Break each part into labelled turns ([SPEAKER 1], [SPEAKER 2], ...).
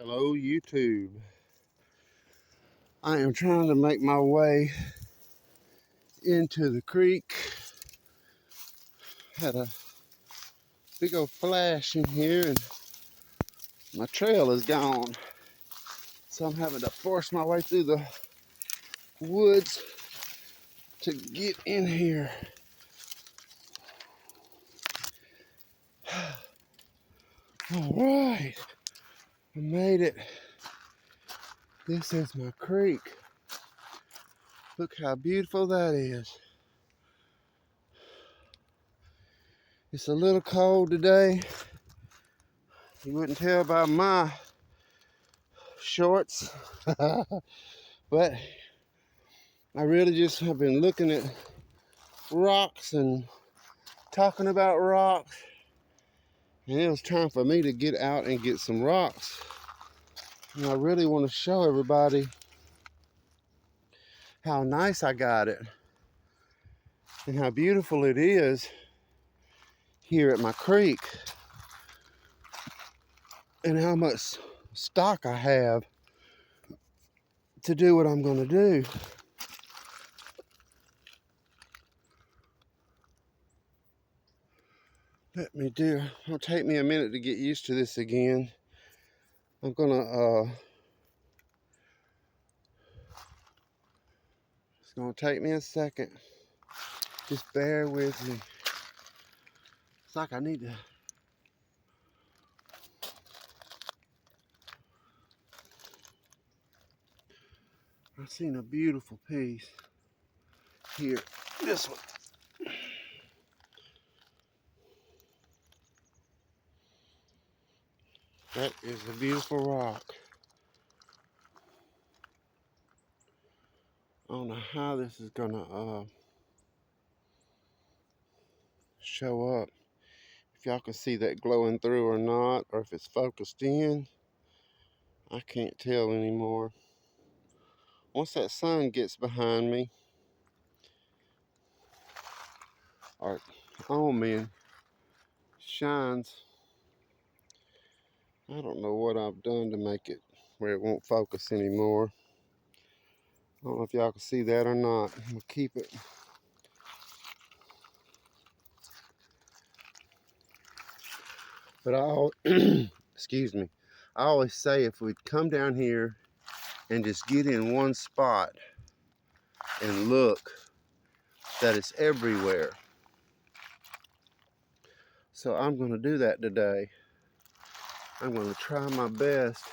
[SPEAKER 1] Hello YouTube. I am trying to make my way into the creek. Had a big old flash in here and my trail is gone. So I'm having to force my way through the woods to get in here. All right, I made it. This is my creek. Look how beautiful that is. It's a little cold today. You wouldn't tell by my shorts, but I really just have been looking at rocks and talking about rocks, and it was time for me to get out and get some rocks. And I really want to show everybody how nice I got it and how beautiful it is here at my creek and how much stock I have to do what I'm going to do. It'll take me a minute to get used to this again. I'm gonna it's gonna take me a second. Just bear with me. It's like I need to I've seen a beautiful piece here. This one. That is a beautiful rock. I don't know how this is gonna show up. If y'all can see that glowing through or not, or if it's focused in, I can't tell anymore. Once that sun gets behind me, or on me and shines, I don't know what I've done to make it where it won't focus anymore. I don't know if y'all can see that or not. I'm gonna keep it. But excuse me. I always say if we'd come down here and just get in one spot and look, that it's everywhere. So I'm gonna do that today. I'm gonna try my best.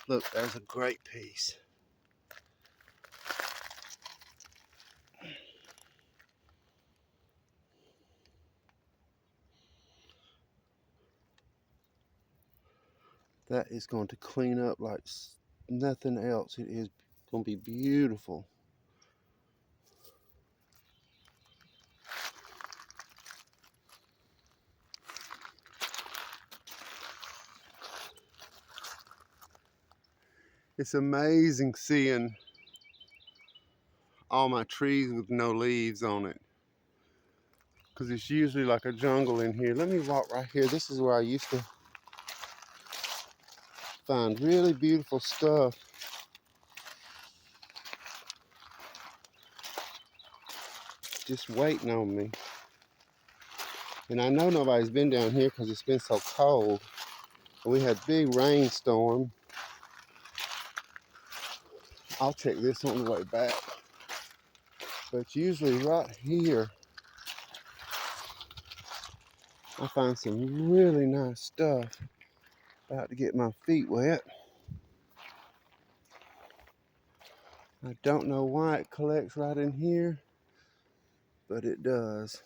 [SPEAKER 1] Look, there's a great piece. That is going to clean up like nothing else. It is going to be beautiful. It's amazing seeing all my trees with no leaves on it, because it's usually like a jungle in here. Let me walk right here. This is where I used to find really beautiful stuff. Just waiting on me. And I know nobody's been down here because it's been so cold. We had a big rainstorm. I'll check this on the way back. But usually right here, I find some really nice stuff. About to get my feet wet. I don't know why it collects right in here, but it does.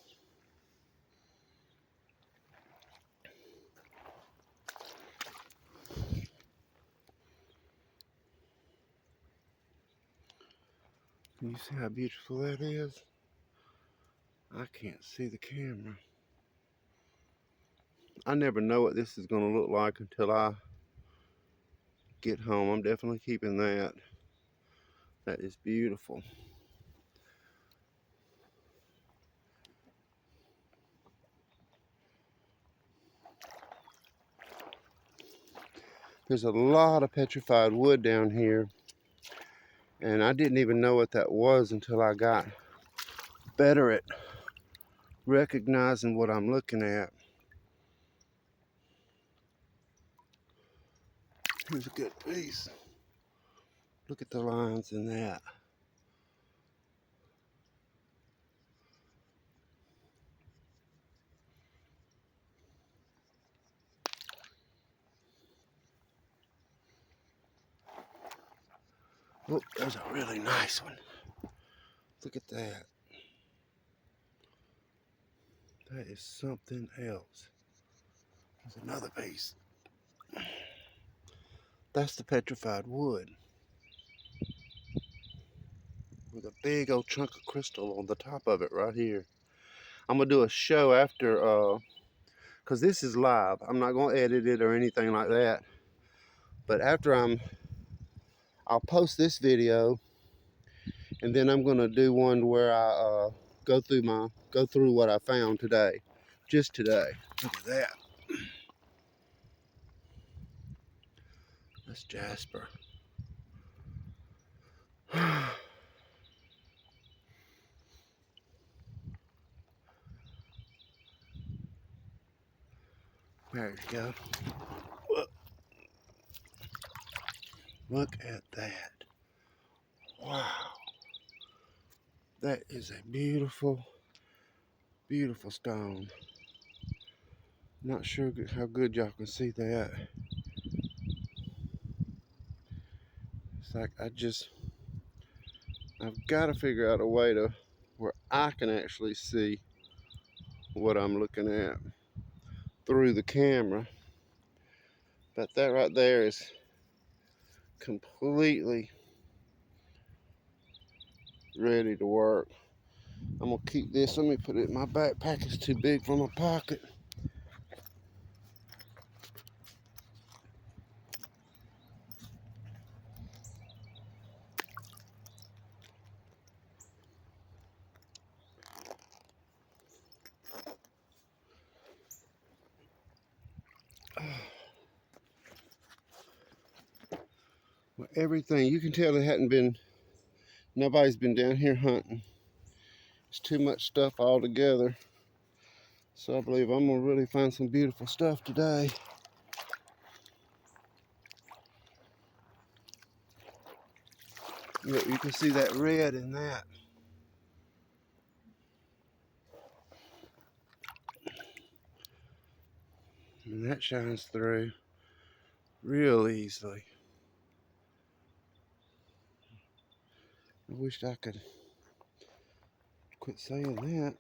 [SPEAKER 1] Can you see how beautiful that is? I can't see the camera. I never know what this is going to look like until I get home. I'm definitely keeping that. That is beautiful. There's a lot of petrified wood down here, and I didn't even know what that was until I got better at recognizing what I'm looking at. Here's a good piece. Look at the lines in that. Oh, there's a really nice one. Look at that. That is something else. There's another piece. That's the petrified wood with a big old chunk of crystal on the top of it right here. I'm gonna do a show after, cause this is live. I'm not gonna edit it or anything like that. But after I'll post this video, and then I'm gonna do one where I go through what I found today, just today. Look at that. That's Jasper. There you go. Look at that. Wow. That is a beautiful, beautiful stone. Not sure how good y'all can see that. It's like I've got to figure out a way to where I can actually see what I'm looking at through the camera. But that right there is completely ready to work. I'm gonna keep this. Let me put it in my backpack. It's too big for my pocket. Well, everything, you can tell it hadn't been, nobody's been down here hunting. It's too much stuff all together. So I believe I'm gonna really find some beautiful stuff today. Look, you can see that red in that. And that shines through real easily. I wish I could quit saying that.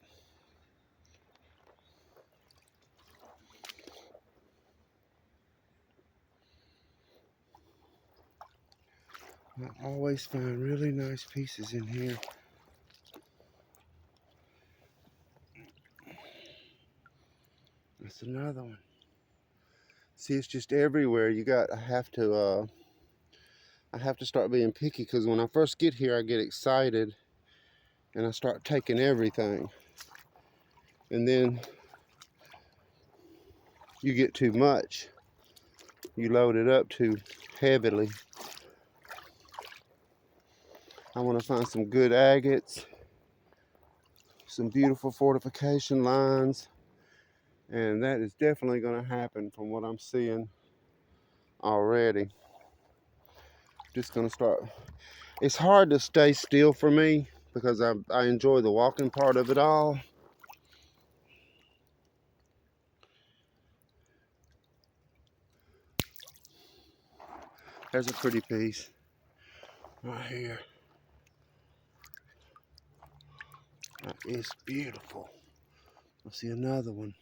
[SPEAKER 1] I always find really nice pieces in here. That's another one. See, it's just everywhere. I have to start being picky, because when I first get here, I get excited and I start taking everything. And then you get too much. You load it up too heavily. I want to find some good agates, some beautiful fortification lines, and that is definitely going to happen from what I'm seeing already. Just going to start. It's hard to stay still for me because I enjoy the walking part of it all. There's a pretty piece right here. That is beautiful. I see another one.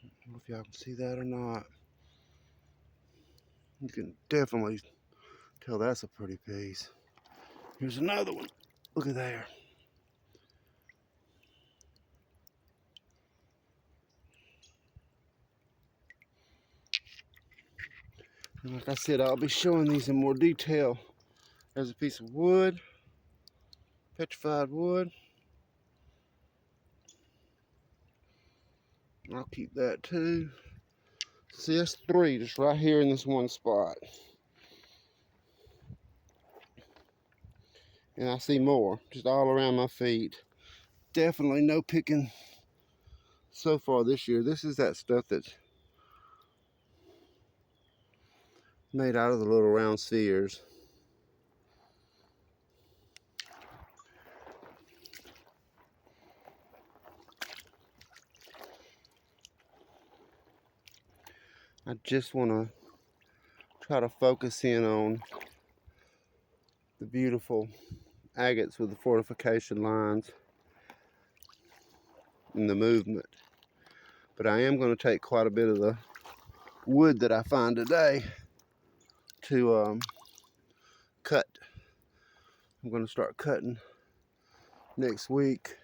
[SPEAKER 1] I don't know if y'all can see that or not. You can definitely tell that's a pretty piece. Here's another one. Look at there. And like I said, I'll be showing these in more detail. There's a piece of wood, petrified wood. I'll keep that too. See, that's 3 just right here in this one spot. And I see more just all around my feet. Definitely no picking so far this year. This is that stuff that's made out of the little round spheres. I just want to try to focus in on the beautiful agates with the fortification lines and the movement. But I am going to take quite a bit of the wood that I find today to cut. I'm going to start cutting next week.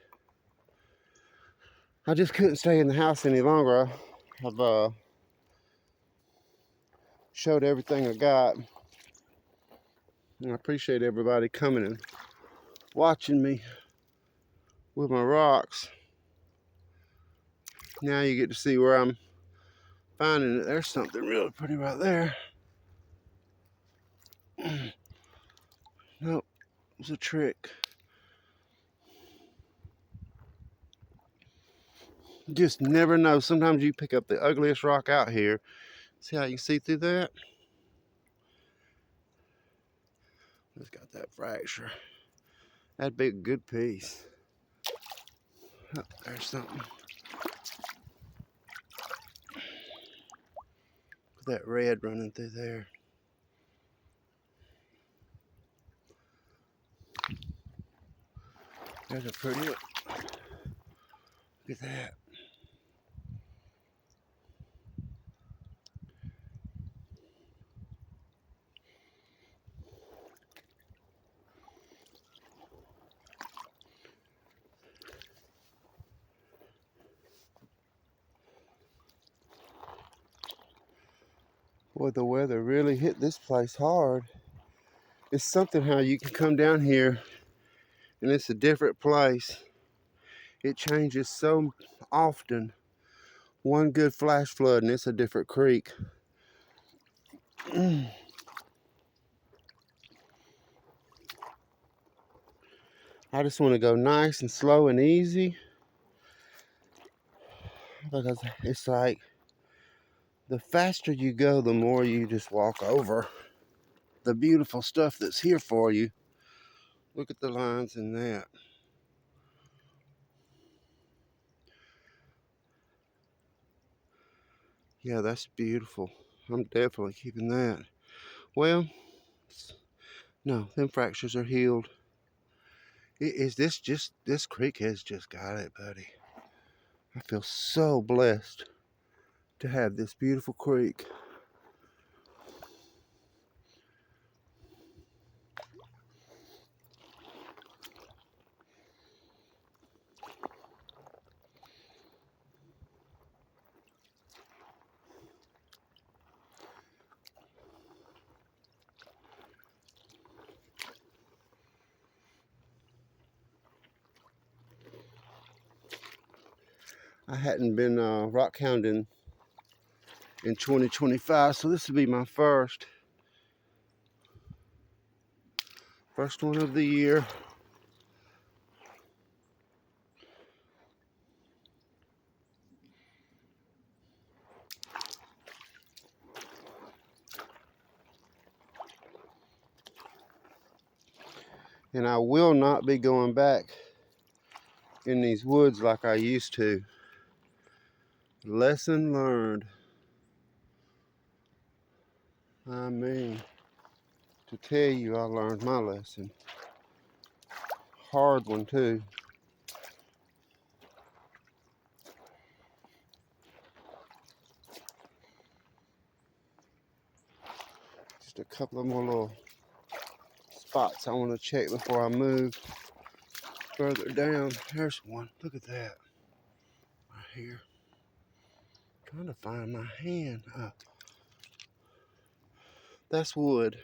[SPEAKER 1] I just couldn't stay in the house any longer. I've showed everything I got. And I appreciate everybody coming and watching me with my rocks. Now you get to see where I'm finding it. There's something really pretty right there. Nope, it was a trick. You just never know. Sometimes you pick up the ugliest rock out here. See how you can see through that? It's got that fracture. That'd be a good piece. Oh, there's something. Look at that red running through there. There's a pretty one. Look at that. Boy, the weather really hit this place hard. It's something how you can come down here and it's a different place. It changes so often. One good flash flood and it's a different creek. I just want to go nice and slow and easy, because it's like the faster you go, the more you just walk over the beautiful stuff that's here for you. Look at the lines in that. Yeah, that's beautiful. I'm definitely keeping that. Well, no, them fractures are healed. This creek has just got it, buddy. I feel so blessed to have this beautiful creek. I hadn't been rockhounding in 2025, so this will be my first one of the year. And I will not be going back in these woods like I used to. Lesson learned. I mean, to tell you, I learned my lesson. Hard one too. Just a couple of more little spots I want to check before I move further down. There's one. Look at that. Right here. Trying to find my hand. That's wood.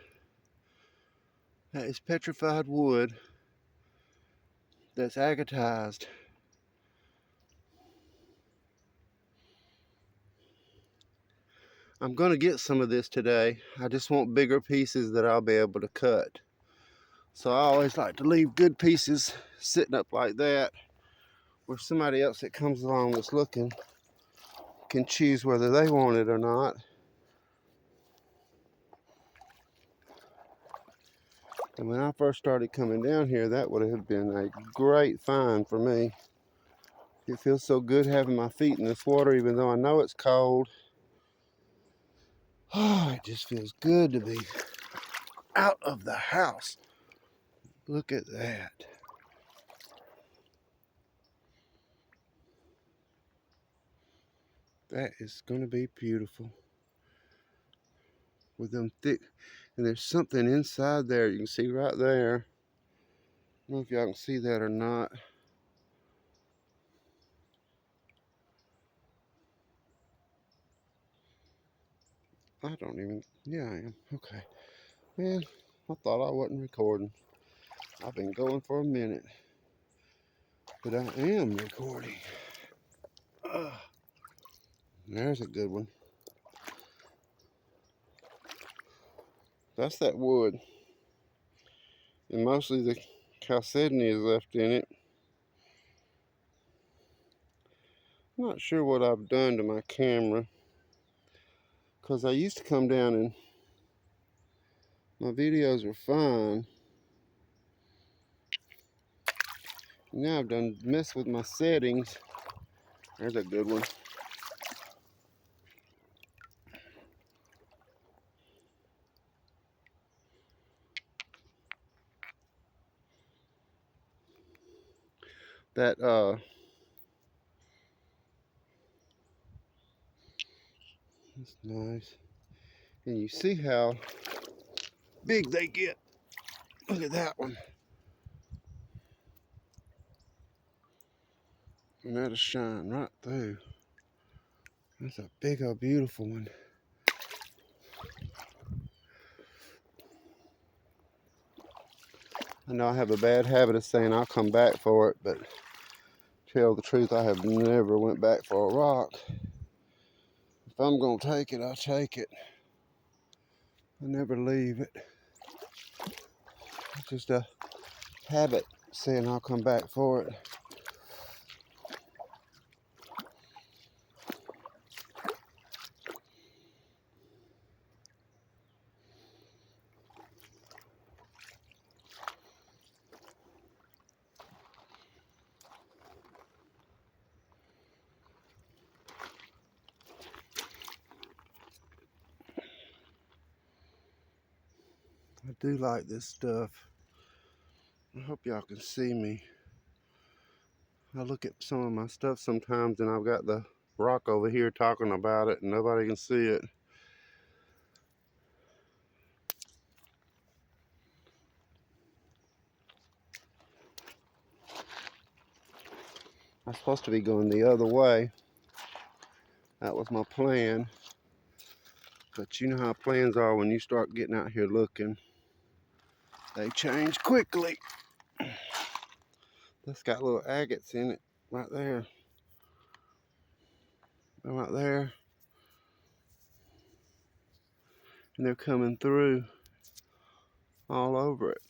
[SPEAKER 1] That is petrified wood that's agatized. I'm going to get some of this today. I just want bigger pieces that I'll be able to cut. So I always like to leave good pieces sitting up like that, where somebody else that comes along that's looking can choose whether they want it or not. And when I first started coming down here, that would have been a great find for me. It feels so good having my feet in this water, even though I know it's cold. Oh, it just feels good to be out of the house. Look at that. That is going to be beautiful. With them thick, and there's something inside there you can see right there. I don't know if y'all can see that or not. I don't even, yeah, I am. Okay. Man, I thought I wasn't recording. I've been going for a minute, but I am recording. There's a good one. That's that wood. And mostly the chalcedony is left in it. I'm not sure what I've done to my camera, because I used to come down and my videos were fine. Now I've done messed with my settings. There's a good one. That that's nice. And you see how big they get. Look at that one. And that'll shine right through. That's a big old beautiful one. I know I have a bad habit of saying I'll come back for it, but to tell the truth, I have never went back for a rock. If I'm gonna take it, I'll take it. I never leave it. It's just a habit saying I'll come back for it. I do like this stuff. I hope y'all can see me. I look at some of my stuff sometimes and I've got the rock over here talking about it and nobody can see it. I'm supposed to be going the other way. That was my plan. But you know how plans are when you start getting out here looking. They change quickly. That's got little agates in it right there. They're right there. And they're coming through all over it.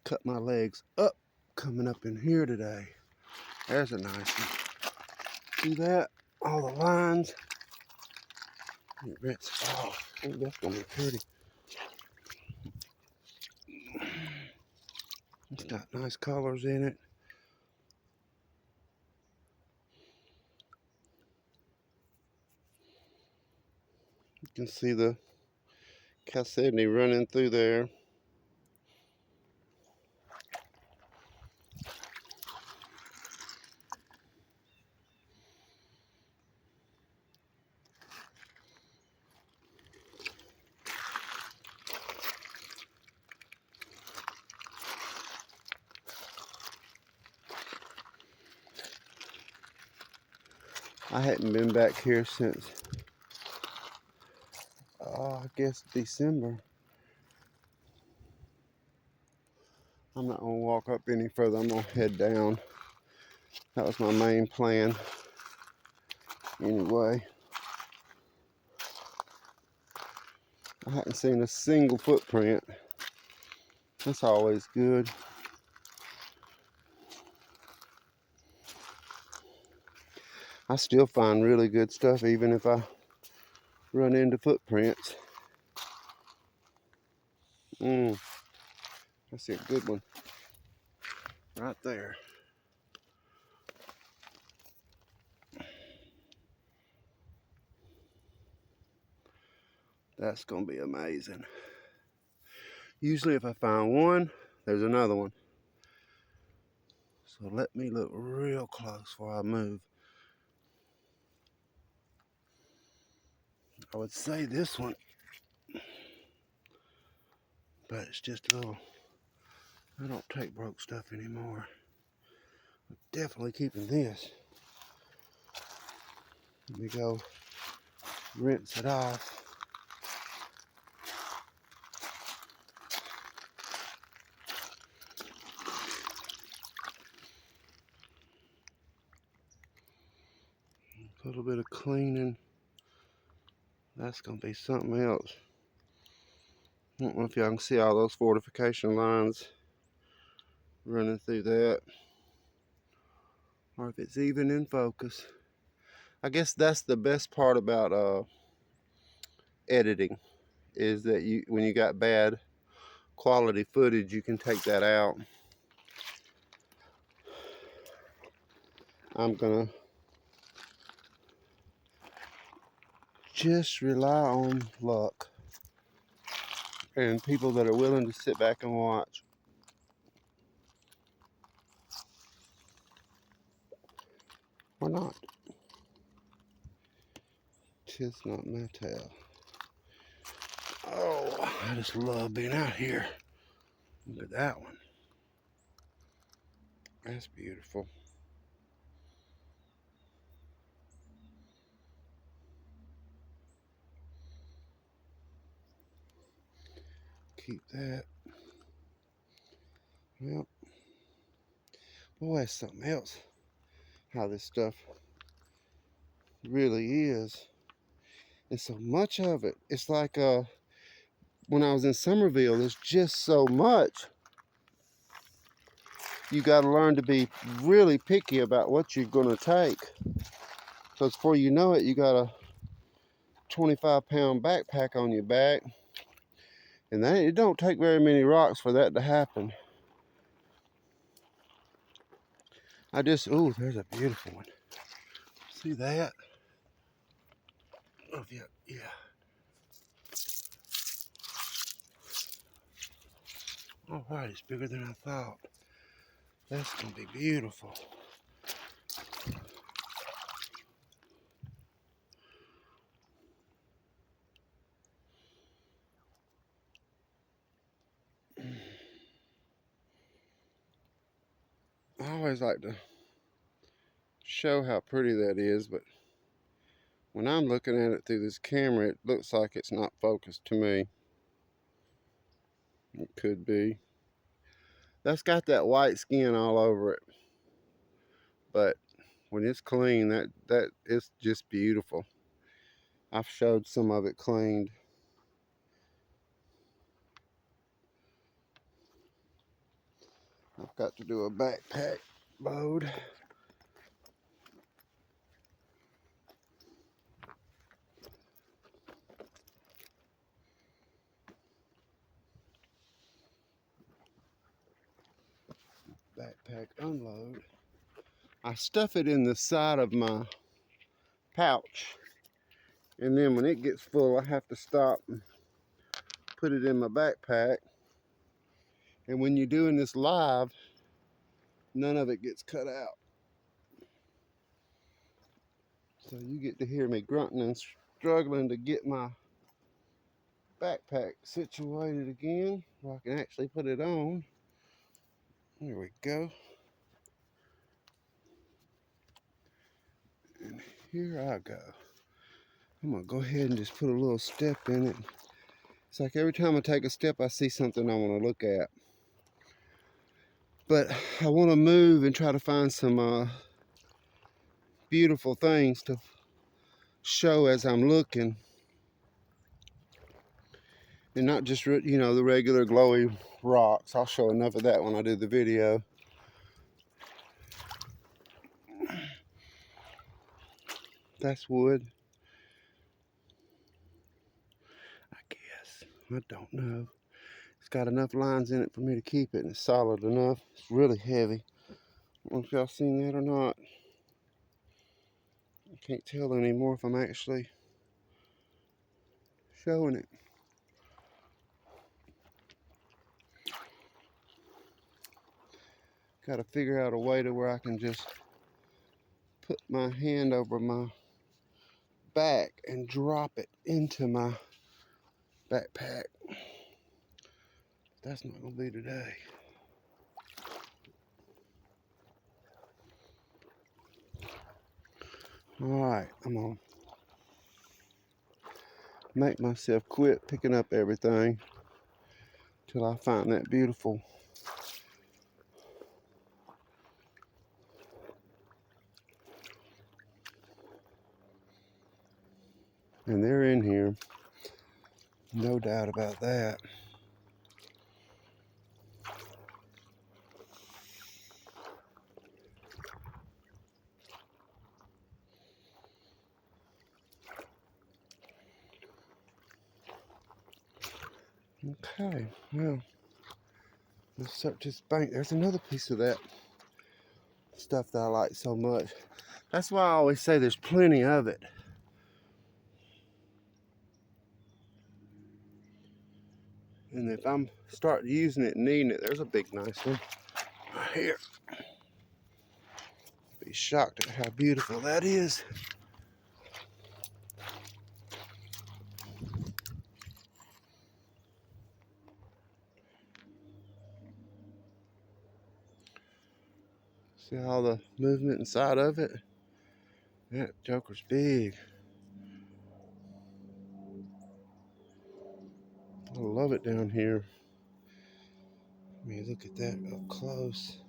[SPEAKER 1] Cut my legs up coming up in here today. There's a nice one. See that? All the lines. Oh, that's gonna be pretty. It's got nice colors in it. You can see the chalcedony running through there. I hadn't been back here since, I guess December. I'm not gonna walk up any further. I'm gonna head down. That was my main plan. Anyway, I hadn't seen a single footprint. That's always good. I still find really good stuff even if I run into footprints. That's a good one. Right there. That's gonna be amazing. Usually if I find one, there's another one. So let me look real close before I move. I would say this one, but it's just a little, I don't take broke stuff anymore. I'm definitely keeping this. Let me go rinse it off. A little bit of cleaning. That's gonna be something else. I don't know if y'all can see all those fortification lines running through that, or if it's even in focus. I guess that's the best part about editing, is that when you got bad quality footage, you can take that out. I'm gonna just rely on luck and people that are willing to sit back and watch. Why not? Chestnut metal. Oh, I just love being out here. Look at that one. That's beautiful. Keep that. Yep. Boy, that's something else. How this stuff really is. And so much of it. It's like when I was in Somerville, there's just so much. You got to learn to be really picky about what you're going to take. Because before you know it, you got a 25-pound backpack on your back. And it don't take very many rocks for that to happen. Oh, there's a beautiful one. See that? Oh, yeah. All right, it's bigger than I thought. That's gonna be beautiful. I always like to show how pretty that is, but when I'm looking at it through this camera, it looks like it's not focused to me. It could be. That's got that white skin all over it, but when it's clean, that it's just beautiful. I've showed some of it cleaned. I've got to do a backpack load. Backpack unload. I stuff it in the side of my pouch, and then when it gets full, I have to stop and put it in my backpack. And when you're doing this live, none of it gets cut out. So you get to hear me grunting and struggling to get my backpack situated again, where I can actually put it on. There we go. And here I go. I'm gonna go ahead and just put a little step in it. It's like every time I take a step, I see something I want to look at. But I want to move and try to find some beautiful things to show as I'm looking, and not just, you know, the regular glowy rocks. I'll show enough of that when I do the video. That's wood, I guess. I don't know. It's got enough lines in it for me to keep it, and it's solid enough. It's really heavy. I don't know if y'all seen that or not. I can't tell anymore if I'm actually showing it. Got to figure out a way to where I can just put my hand over my back and drop it into my backpack. That's not gonna be today. All right, I'm gonna make myself quit picking up everything till I find that beautiful. And they're in here, no doubt about that. Okay, well, let's search this bank. There's another piece of that stuff that I like so much. That's why I always say there's plenty of it. And if I'm starting using it and needing it, there's a big nice one right here. Be shocked at how beautiful that is. See all the movement inside of it? That joker's big. I love it down here. Let me look at that up close.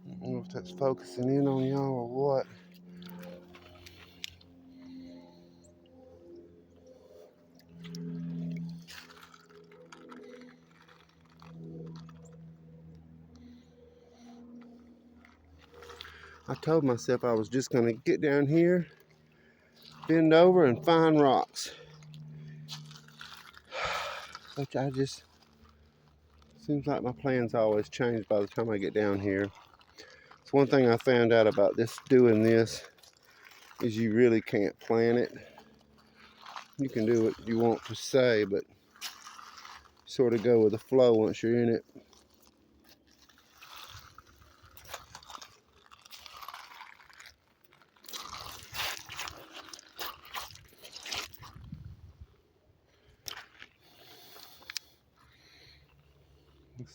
[SPEAKER 1] I don't know if that's focusing in on y'all or what. I told myself I was just gonna get down here, bend over and find rocks. Which I just, seems like my plans always change by the time I get down here. It's one thing I found out about doing this is you really can't plan it. You can do what you want to say, but sort of go with the flow once you're in it.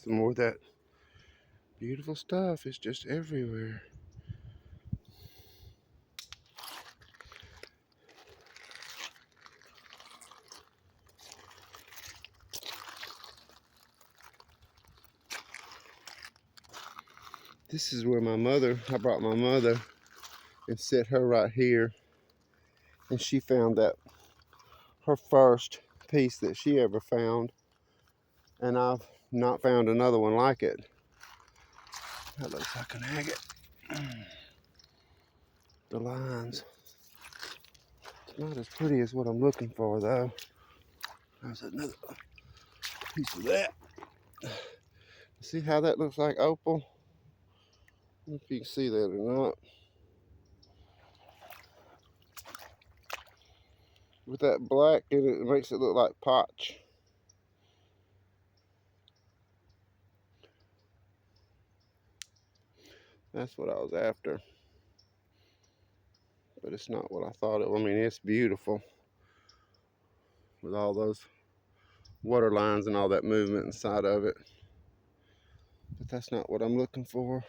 [SPEAKER 1] Some more of that beautiful stuff is just everywhere. This is where I brought my mother and set her right here. And she found that her first piece that she ever found. And I've not found another one like it. That looks like an agate. The lines. It's not as pretty as what I'm looking for though. There's another piece of that. See how that looks like opal? I don't know if you can see that or not. With that black in it, it makes it look like potch. That's what I was after. But it's not what I thought it was. I mean, it's beautiful with all those water lines and all that movement inside of it. But that's not what I'm looking for.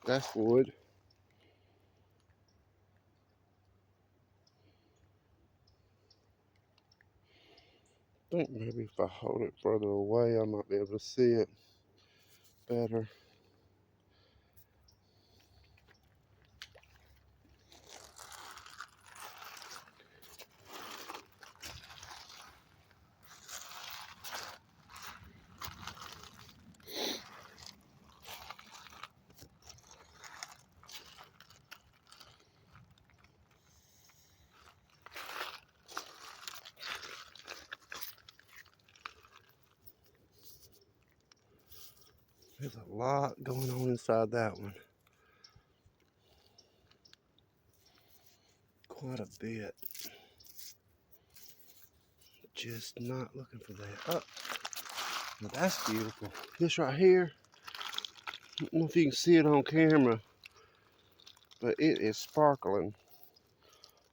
[SPEAKER 1] That's wood. I think maybe if I hold it further away, I might be able to see it better. There's a lot going on inside that one. Quite a bit. Just not looking for that. Oh, now that's beautiful. This right here, I don't know if you can see it on camera, but it is sparkling.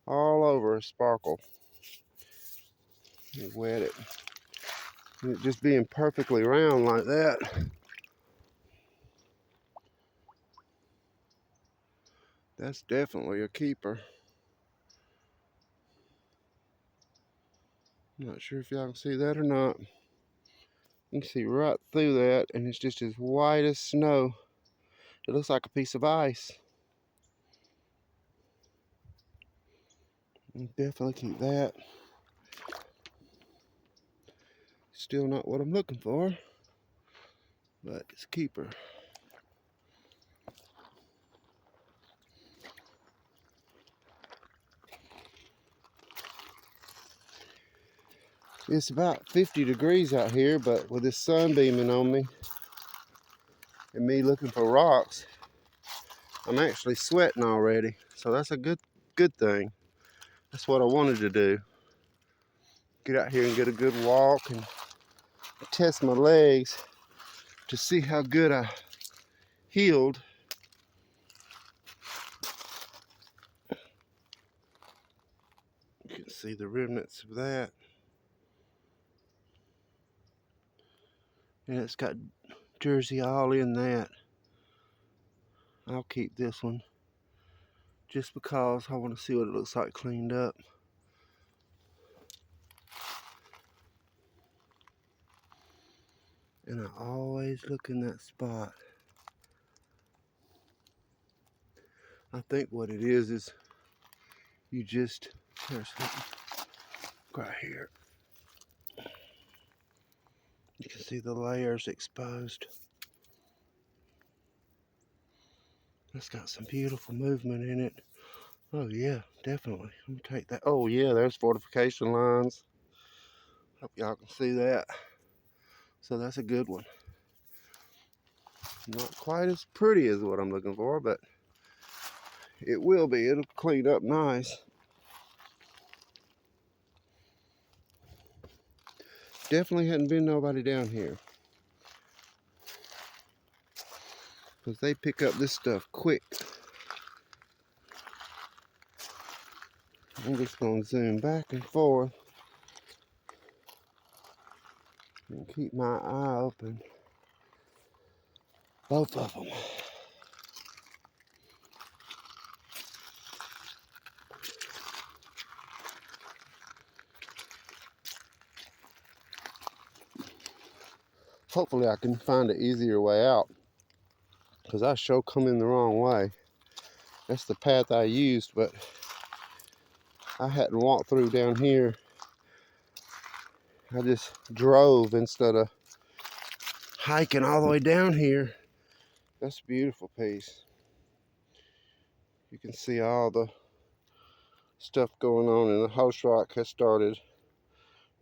[SPEAKER 1] All over a sparkle. You wet it. And it just being perfectly round like that. That's definitely a keeper. Not sure if y'all can see that or not. You can see right through that, and it's just as white as snow. It looks like a piece of ice. I'll definitely keep that. Still not what I'm looking for, but it's a keeper. It's about 50 degrees out here, but with this sun beaming on me and me looking for rocks, I'm actually sweating already. So that's a good thing. That's what I wanted to do. Get out here and get a good walk and test my legs to see how good I healed. You can see the remnants of that. And it's got jersey all in that. I'll keep this one just because I want to see what it looks like cleaned up. And I always look in that spot. I think what it is you just, there's something right here. You can see the layers exposed. That's got some beautiful movement in it. Oh yeah, definitely. Let me take that. Oh yeah, there's fortification lines. Hope y'all can see that. So that's a good one. Not quite as pretty as what I'm looking for, but it will be. It'll clean up nice. Definitely hadn't been nobody down here, because they pick up this stuff quick. I'm just going to zoom back and forth and keep my eye open. Both of them. Hopefully I can find an easier way out, because I sure come in the wrong way. That's the path I used, but I hadn't walked through down here. I just drove instead of hiking all the way down here. That's a beautiful piece. You can see all the stuff going on, and the host rock has started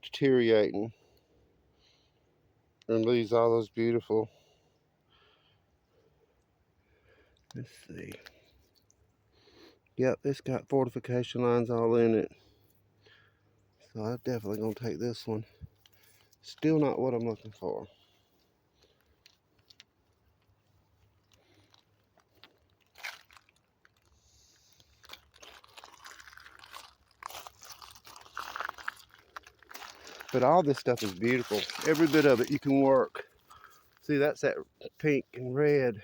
[SPEAKER 1] deteriorating and leaves all those beautiful. Let's see. Yep, it's got fortification lines all in it. So I'm definitely gonna take this one. Still not what I'm looking for. But all this stuff is beautiful. Every bit of it you can work. See, that's that pink and red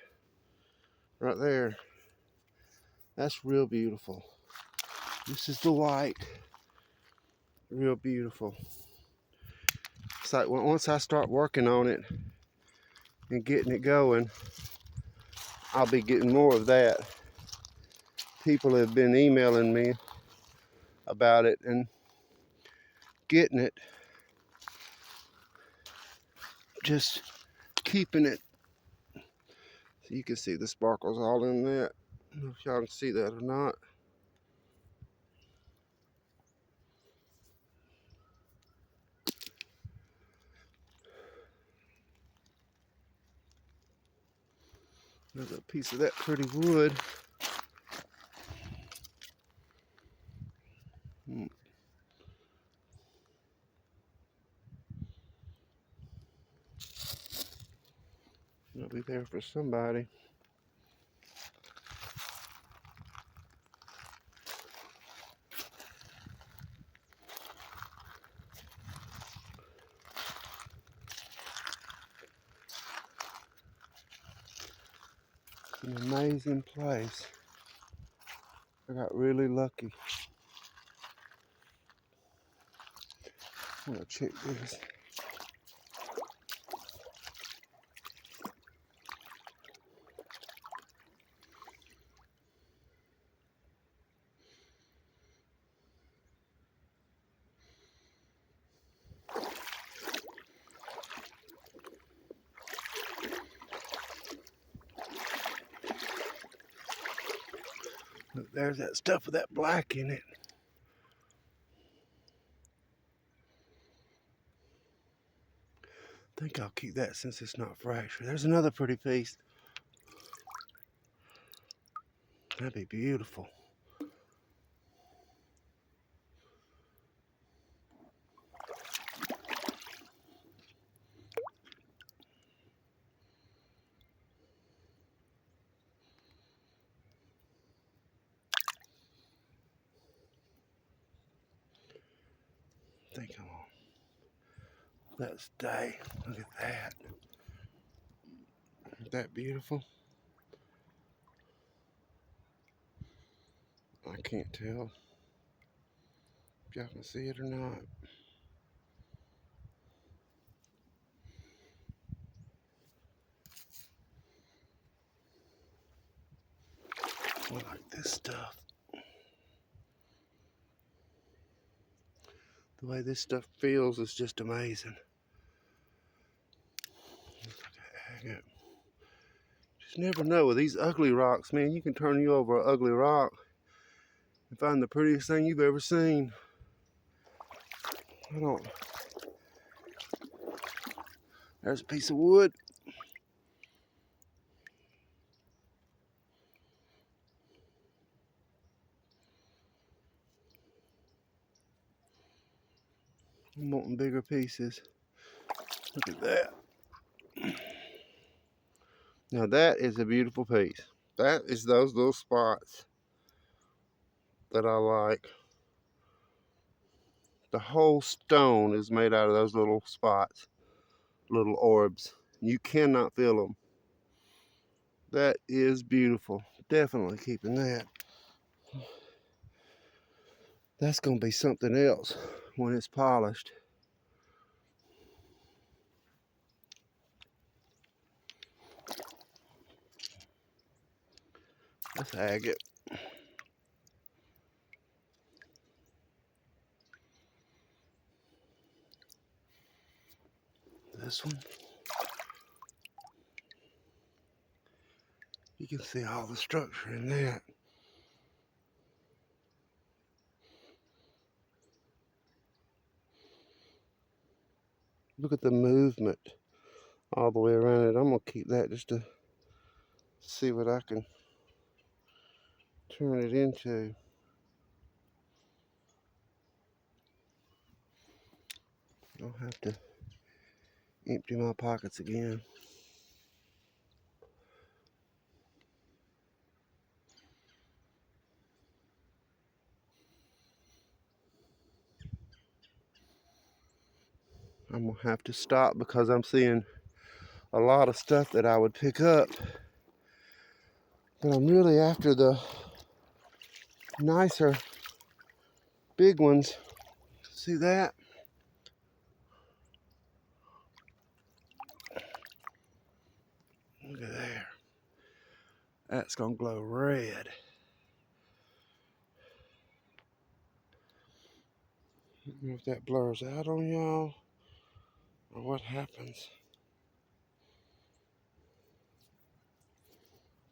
[SPEAKER 1] right there. That's real beautiful. This is the white. Real beautiful. It's like once I start working on it and getting it going, I'll be getting more of that. People have been emailing me about it and getting it, just keeping it. So you can see the sparkles all in that. I don't know if y'all can see that or not. There's a piece of that pretty wood. It'll be there for somebody. It's an amazing place. I got really lucky. I'm gonna check this. Look, there's that stuff with that black in it. I think I'll keep that since it's not fractured. There's another pretty piece. That'd be beautiful. I think I'm on. Let's stay. Look at that. Isn't that beautiful? I can't tell if y'all can see it or not. I like this stuff. The way this stuff feels is just amazing. Looks like an agate. Just never know with these ugly rocks, man. You can turn you over an ugly rock and find the prettiest thing you've ever seen. There's a piece of wood. I'm wanting bigger pieces. Look at that. Now that is a beautiful piece. That is those little spots that I like. The whole stone is made out of those little spots, little orbs. You cannot feel them. That is beautiful. Definitely keeping that. That's going to be something else when it's polished. That's agate. This one. You can see all the structure in that. Look at the movement all the way around it. I'm going to keep that just to see what I can turn it into. I'll have to empty my pockets again. I'm going to have to stop because I'm seeing a lot of stuff that I would pick up. But I'm really after the nicer big ones. See that? That's gonna glow red. I don't know if that blurs out on y'all or what happens.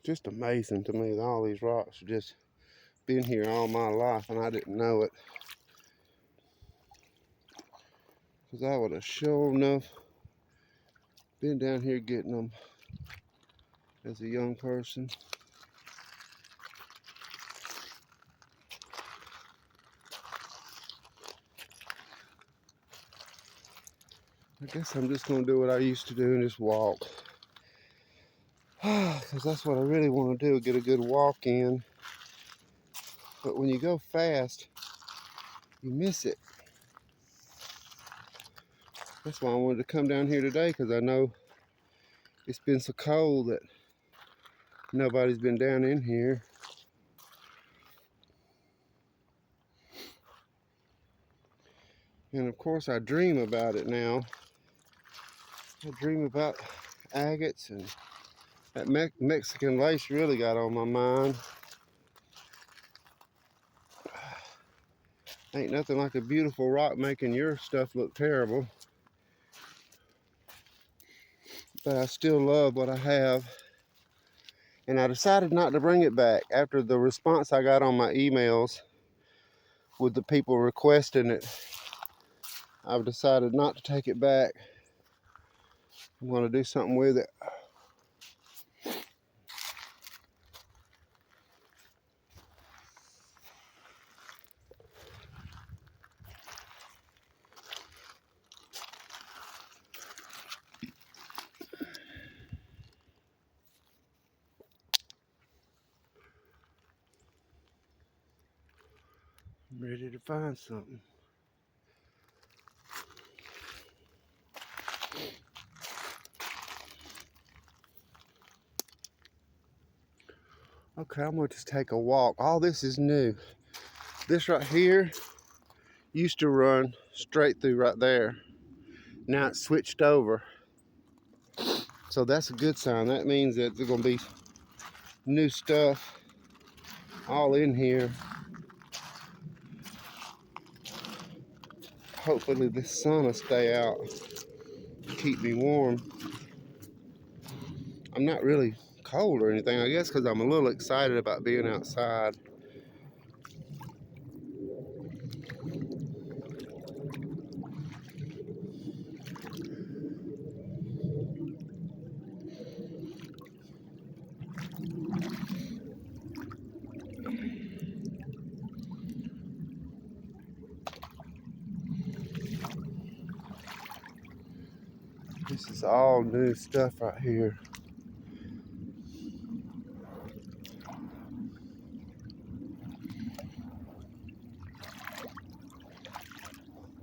[SPEAKER 1] Just amazing to me that all these rocks have just been here all my life and I didn't know it. Because I would have sure enough been down here getting them as a young person. I guess I'm just going to do what I used to do and just walk. Because that's what I really want to do, get a good walk in. But when you go fast, you miss it. That's why I wanted to come down here today, because I know it's been so cold that nobody's been down in here. And of course I dream about it now. I dream about agates, and that Mexican lace really got on my mind. Ain't nothing like a beautiful rock making your stuff look terrible. But I still love what I have. And I decided not to bring it back. After the response I got on my emails with the people requesting it, I've decided not to take it back. I'm going to do something with it. I'm ready to find something. Okay, I'm going to just take a walk. All this is new. This right here used to run straight through right there. Now it's switched over. So that's a good sign. That means that there's going to be new stuff all in here. Hopefully this sun will stay out, keep me warm. I'm not really cold or anything, I guess, because I'm a little excited about being outside. This is all new stuff right here.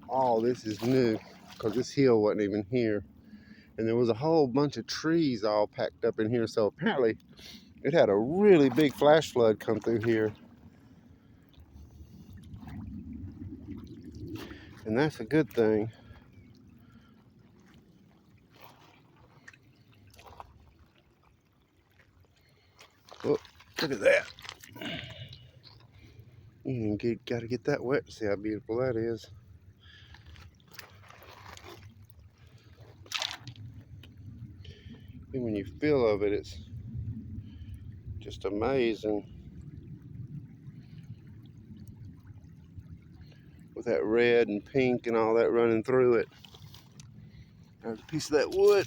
[SPEAKER 1] All this is new, because this hill wasn't even here. And there was a whole bunch of trees all packed up in here, so apparently it had a really big flash flood come through here. And that's a good thing. Oh, look at that. You gotta get that wet to see how beautiful that is. And when you feel of it, it's just amazing. With that red and pink and all that running through it. There's a piece of that wood.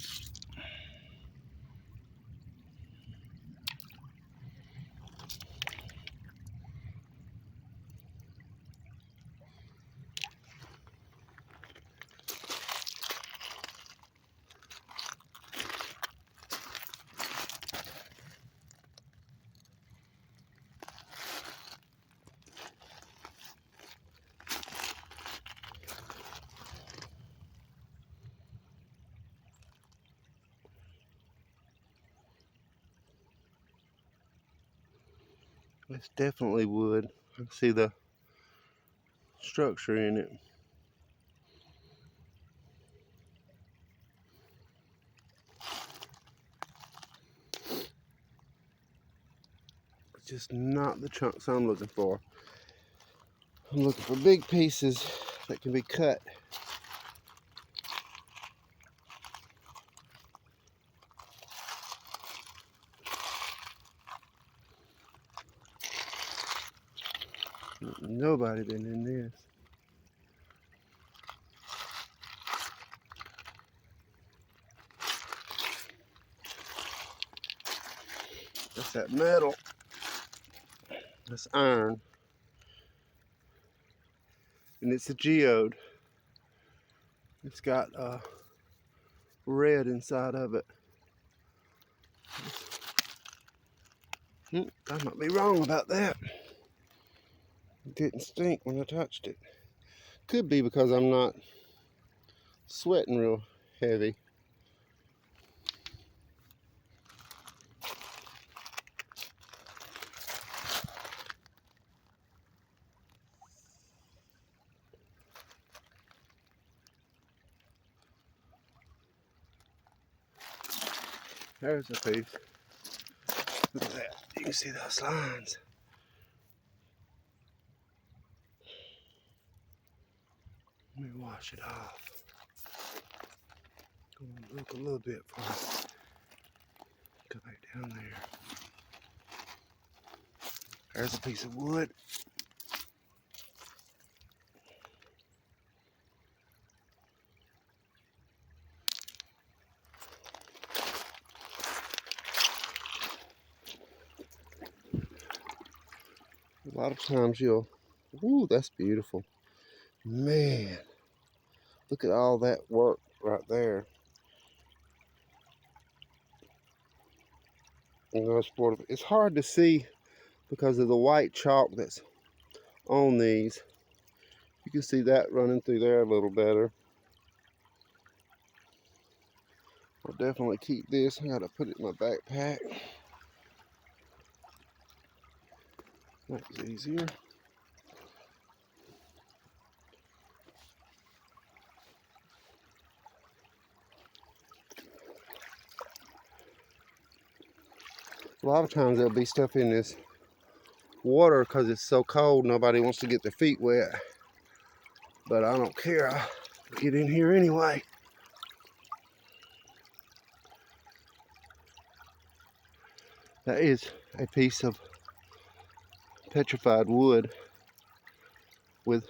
[SPEAKER 1] It's definitely wood. I can see the structure in it. just not the chunks I'm looking for. I'm looking for big pieces that can be cut. Nobody been in this. That's that metal. That's iron. And it's a geode. It's got red inside of it. I might be wrong about that. It didn't stink when I touched it. Could be because I'm not sweating real heavy. There's a piece. Look at that. You can see those lines. Let me wash it off. Go and look a little bit for it. Go back down there. There's a piece of wood. A lot of times you'll, ooh, that's beautiful. Man, look at all that work right there. You know, it's hard to see because of the white chalk that's on these. You can see that running through there a little better. I'll definitely keep this. I gotta put it in my backpack. That's easier. A lot of times there'll be stuff in this water because it's so cold, nobody wants to get their feet wet. But I don't care, I'll get in here anyway. That is a piece of petrified wood with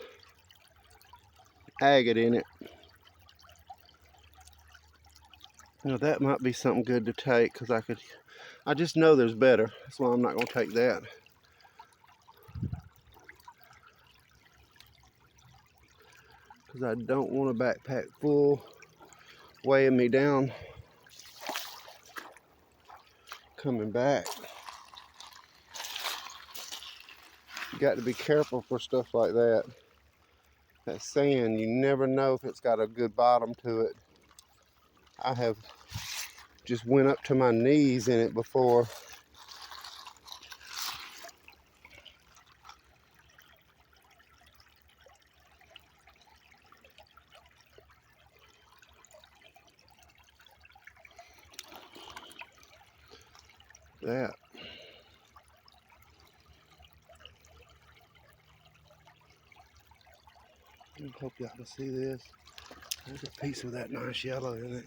[SPEAKER 1] agate in it. You know, that might be something good to take because I just know there's better. That's why I'm not going to take that. Because I don't want a backpack full weighing me down coming back. You got to be careful for stuff like that. That sand, you never know if it's got a good bottom to it. I have just went up to my knees in it before. That. I hope y'all can see this. There's a piece of that nice yellow in it.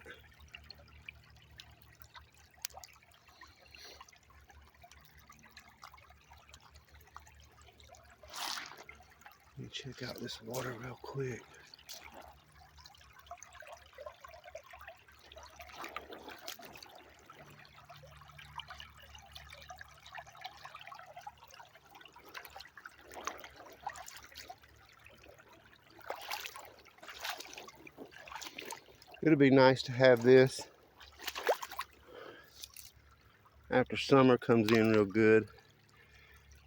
[SPEAKER 1] Let me check out this water real quick. It'll be nice to have this after summer comes in real good,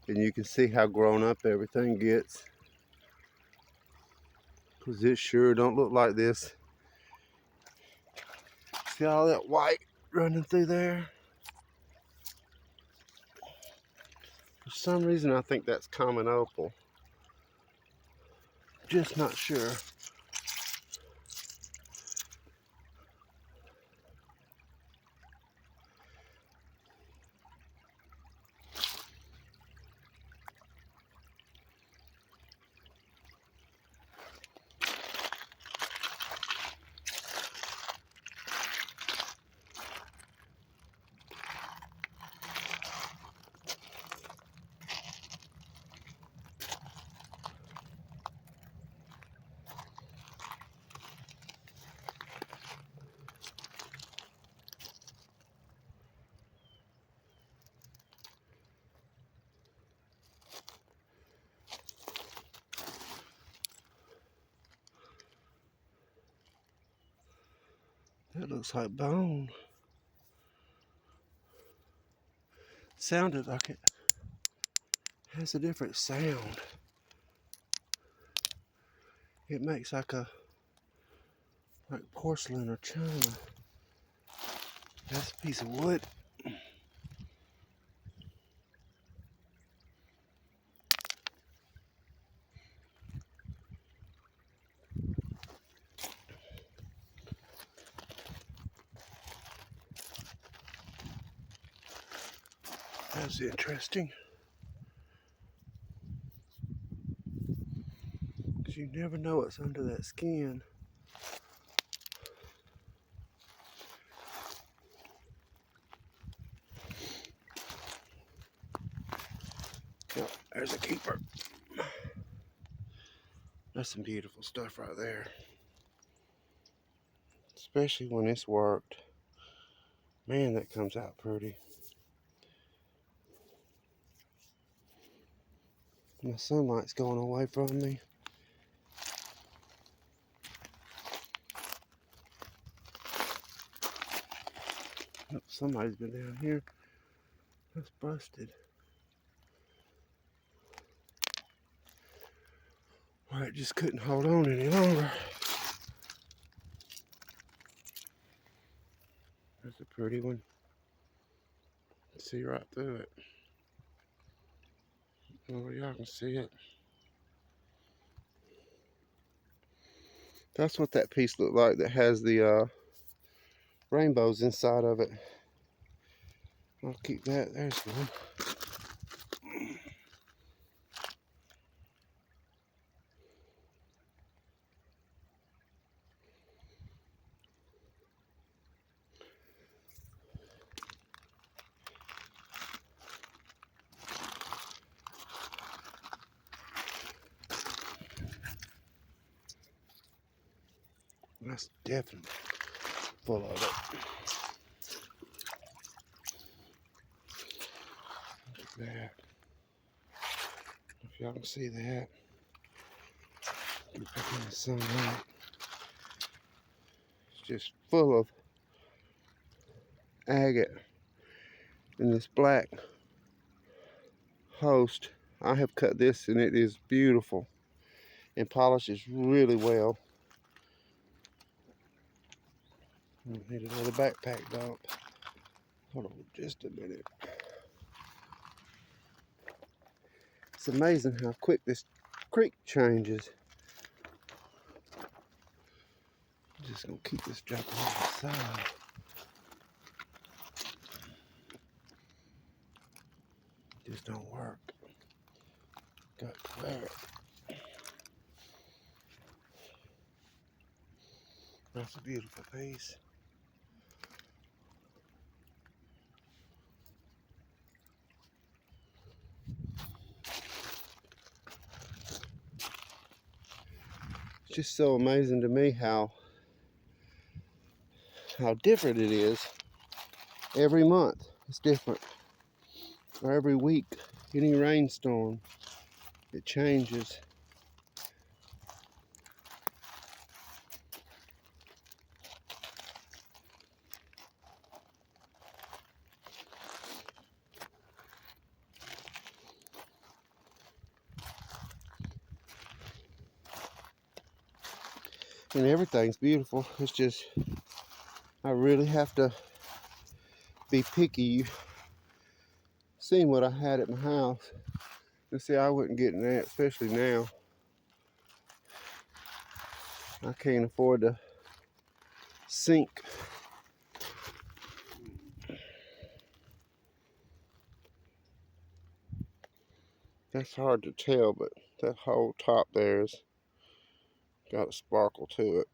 [SPEAKER 1] and you can see how grown up everything gets. Because it sure don't look like this. See all that white running through there? For some reason I think that's common opal. Just not sure. That looks like bone. Sounded like it has a different sound. It makes like porcelain or china. That's a piece of wood. That's interesting. Because you never know what's under that skin. Yep, there's a keeper. That's some beautiful stuff right there. Especially when it's worked. Man, that comes out pretty. My sunlight's going away from me. Oh, somebody's been down here. That's busted. Well, it just couldn't hold on any longer. That's a pretty one. See right through it. Oh, y'all can see it. That's what that piece looked like that has the rainbows inside of it. I'll keep that. There's one. That's definitely full of it. Look at that. If y'all can see that. Get back in the sunlight. It's just full of agate. And this black host, I have cut this and it is beautiful and polishes really well. I need another backpack dump. Hold on just a minute. It's amazing how quick this creek changes. I'm just gonna keep this dropping on the side. Just don't work. Got to clear it. That's a beautiful piece. It's just so amazing to me how different it is. Every month it's different. Or every week, any rainstorm, it changes. And everything's beautiful. It's just, I really have to be picky. You've seen what I had at my house. And see, I wouldn't get in that, especially now. I can't afford to sink. That's hard to tell, but that whole top there's got a sparkle to it.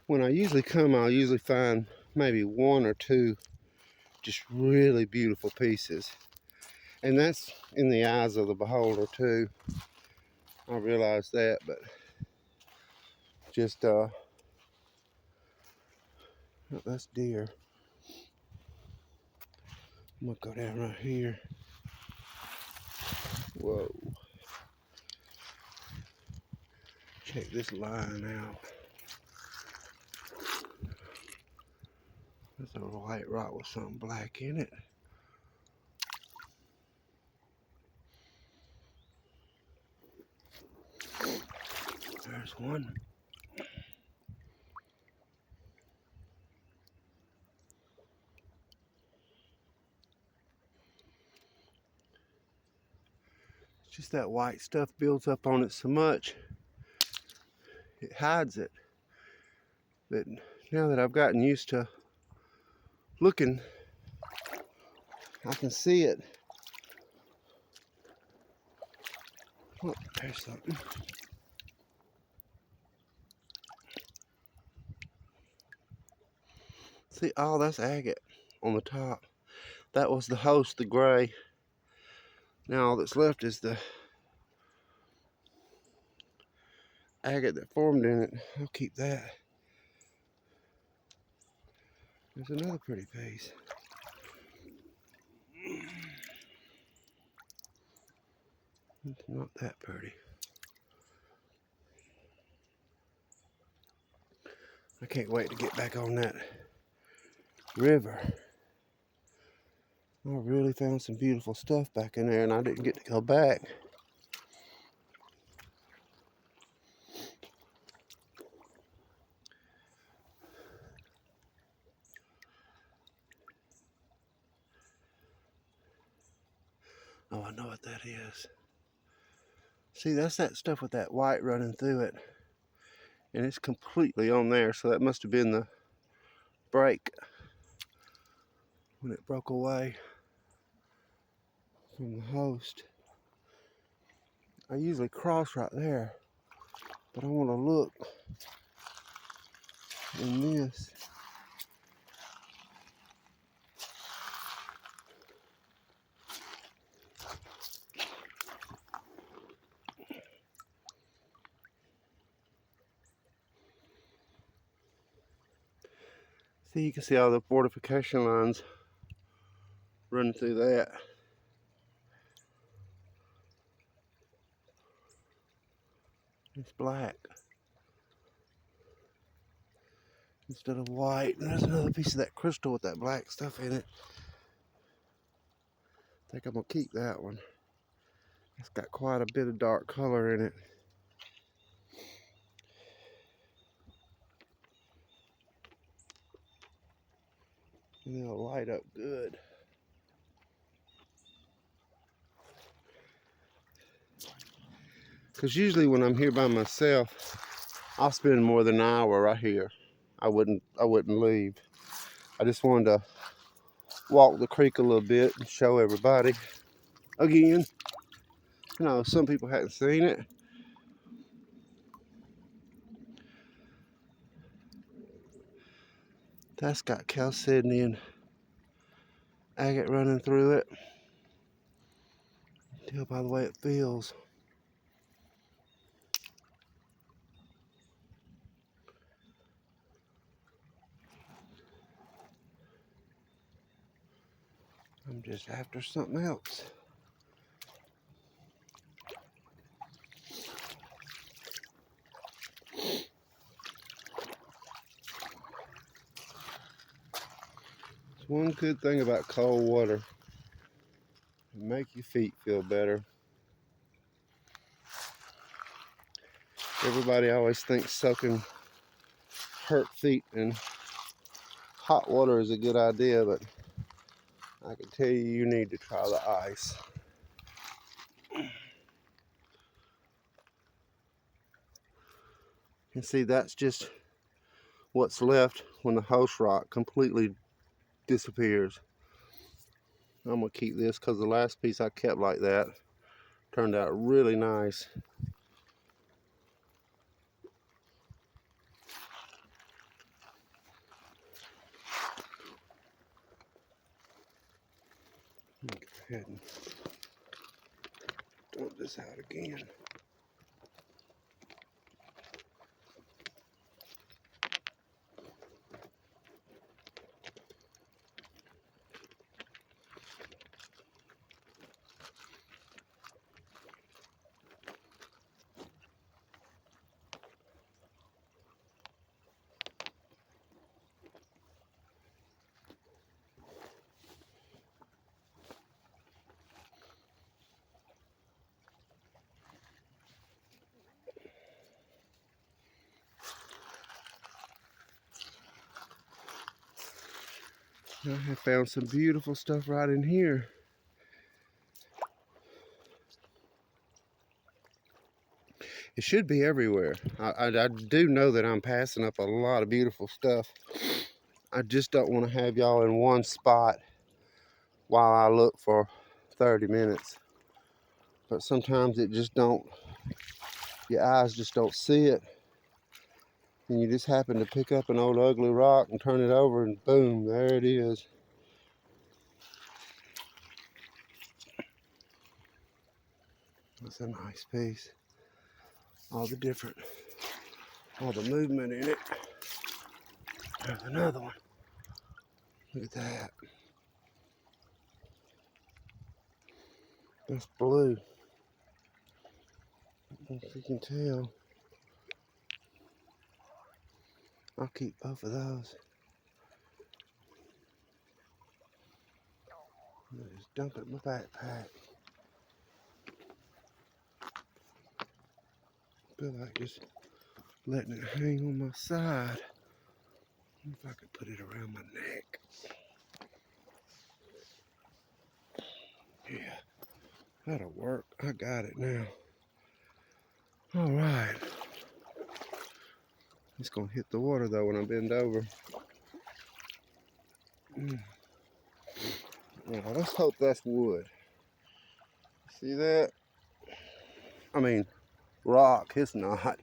[SPEAKER 1] When I usually come, I'll usually find maybe one or two just really beautiful pieces. And that's in the eyes of the beholder too. I realize that, but just that's deer. I'm gonna go down right here. Whoa. Check this line out. That's a white rock with something black in it. There's one. It's just that white stuff builds up on it so much, it hides it. But now that I've gotten used to looking, I can see it. Oh, there's something. See, oh, that's agate on the top. That was the host, the gray. Now all that's left is the agate that formed in it. I'll keep that. There's another pretty piece. It's not that pretty. I can't wait to get back on that river. I really found some beautiful stuff back in there and I didn't get to go back. Oh, I know what that is. See, that's that stuff with that white running through it. And it's completely on there, so that must have been the break when it broke away from the host. I usually cross right there, but I want to look in this. See, you can see all the fortification lines running through that. It's black instead of white. And there's another piece of that crystal with that black stuff in it. I think I'm gonna keep that one. It's got quite a bit of dark color in it. And it'll light up good. Because usually when I'm here by myself, I'll spend more than an hour right here. I wouldn't leave. I just wanted to walk the creek a little bit and show everybody. Again, you know, some people hadn't seen it. That's got chalcedony and agate running through it. Tell by the way it feels. I'm just after something else. It's one good thing about cold water. It makes your feet feel better. Everybody always thinks soaking hurt feet in hot water is a good idea, but I can tell you, you need to try the ice. And see, that's just what's left when the host rock completely disappears. I'm gonna keep this because the last piece I kept like that turned out really nice. Go ahead and dump this out again. I have found some beautiful stuff right in here. It should be everywhere. I do know that I'm passing up a lot of beautiful stuff. I just don't want to have y'all in one spot while I look for 30 minutes. But sometimes it just don't, your eyes just don't see it. And you just happen to pick up an old ugly rock and turn it over and boom, there it is. That's a nice piece. All the movement in it. There's another one. Look at that. That's blue. I don't know if you can tell. I'll keep both of those. I'll just dump it in my backpack. Feel like just letting it hang on my side. If I could put it around my neck. Yeah, that'll work. I got it now. All right. It's gonna hit the water though when I bend over. Now let's hope that's wood. See that? I mean, rock. It's not.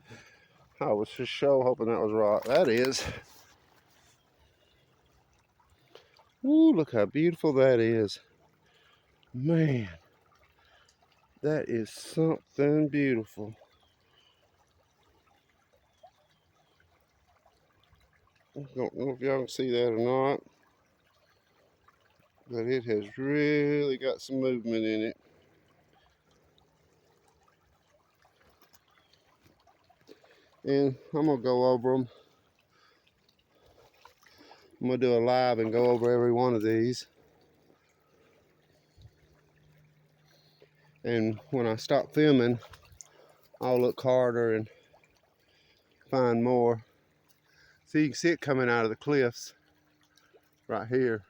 [SPEAKER 1] I was for sure hoping that was rock. That is. Ooh, look how beautiful that is. Man, that is something beautiful. I don't know if y'all can see that or not, but it has really got some movement in it. And I'm gonna go over them. I'm gonna do a live and go over every one of these. And when I stop filming, I'll look harder and find more. So you can see it coming out of the cliffs right here.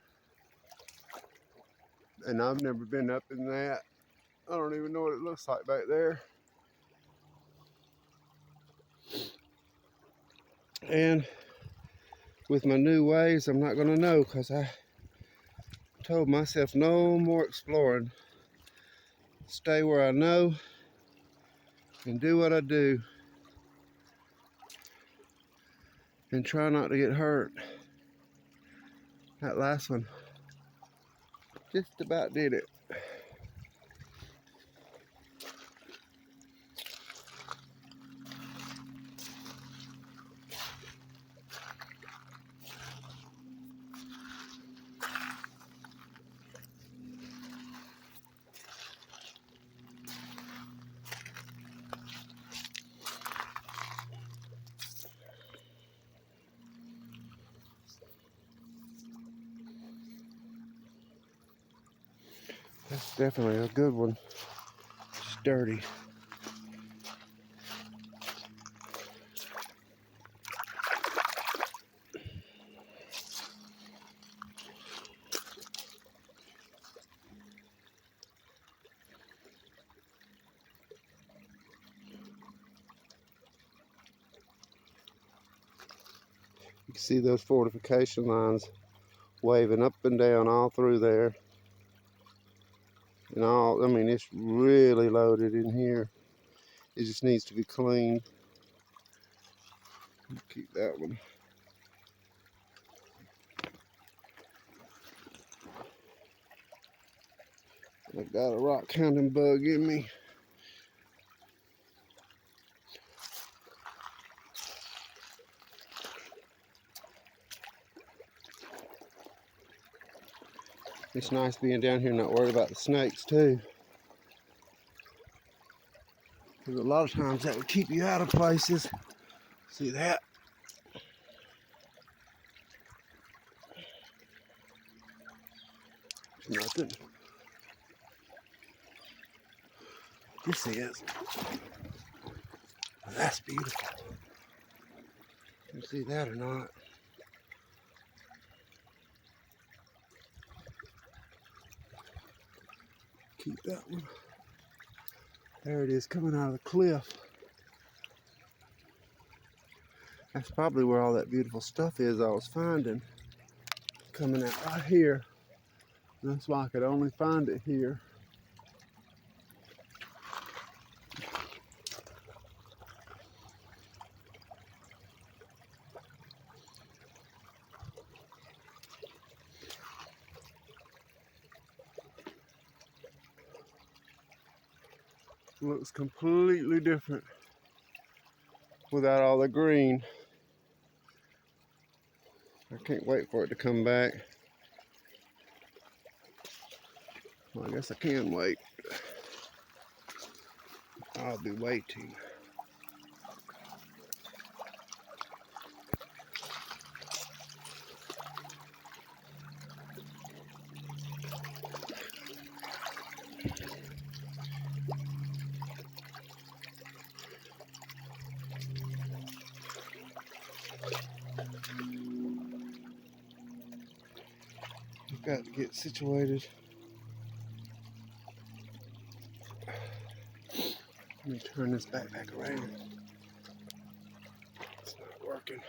[SPEAKER 1] And I've never been up in that. I don't even know what it looks like back there. And with my new ways, I'm not gonna know because I told myself no more exploring. Stay where I know and do what I do. And try not to get hurt. That last one just about did it. That's definitely a good one. Sturdy. You can see those fortification lines waving up and down all through there. And all, I mean, it's really loaded in here. It just needs to be cleaned. Keep that one. I got a rockhounding bug in me. It's nice being down here and not worried about the snakes too. Because a lot of times that would keep you out of places. See that? Nothing. This is. That's beautiful. You see that or not? Keep that one. There it is, coming out of the cliff. That's probably where all that beautiful stuff is I was finding. Coming out right here. That's why I could only find it here. Looks completely different without all the green. I can't wait for it to come back. Well, I guess I can wait. I'll be waiting. I've got to get situated. Let me turn this backpack around. It's not working.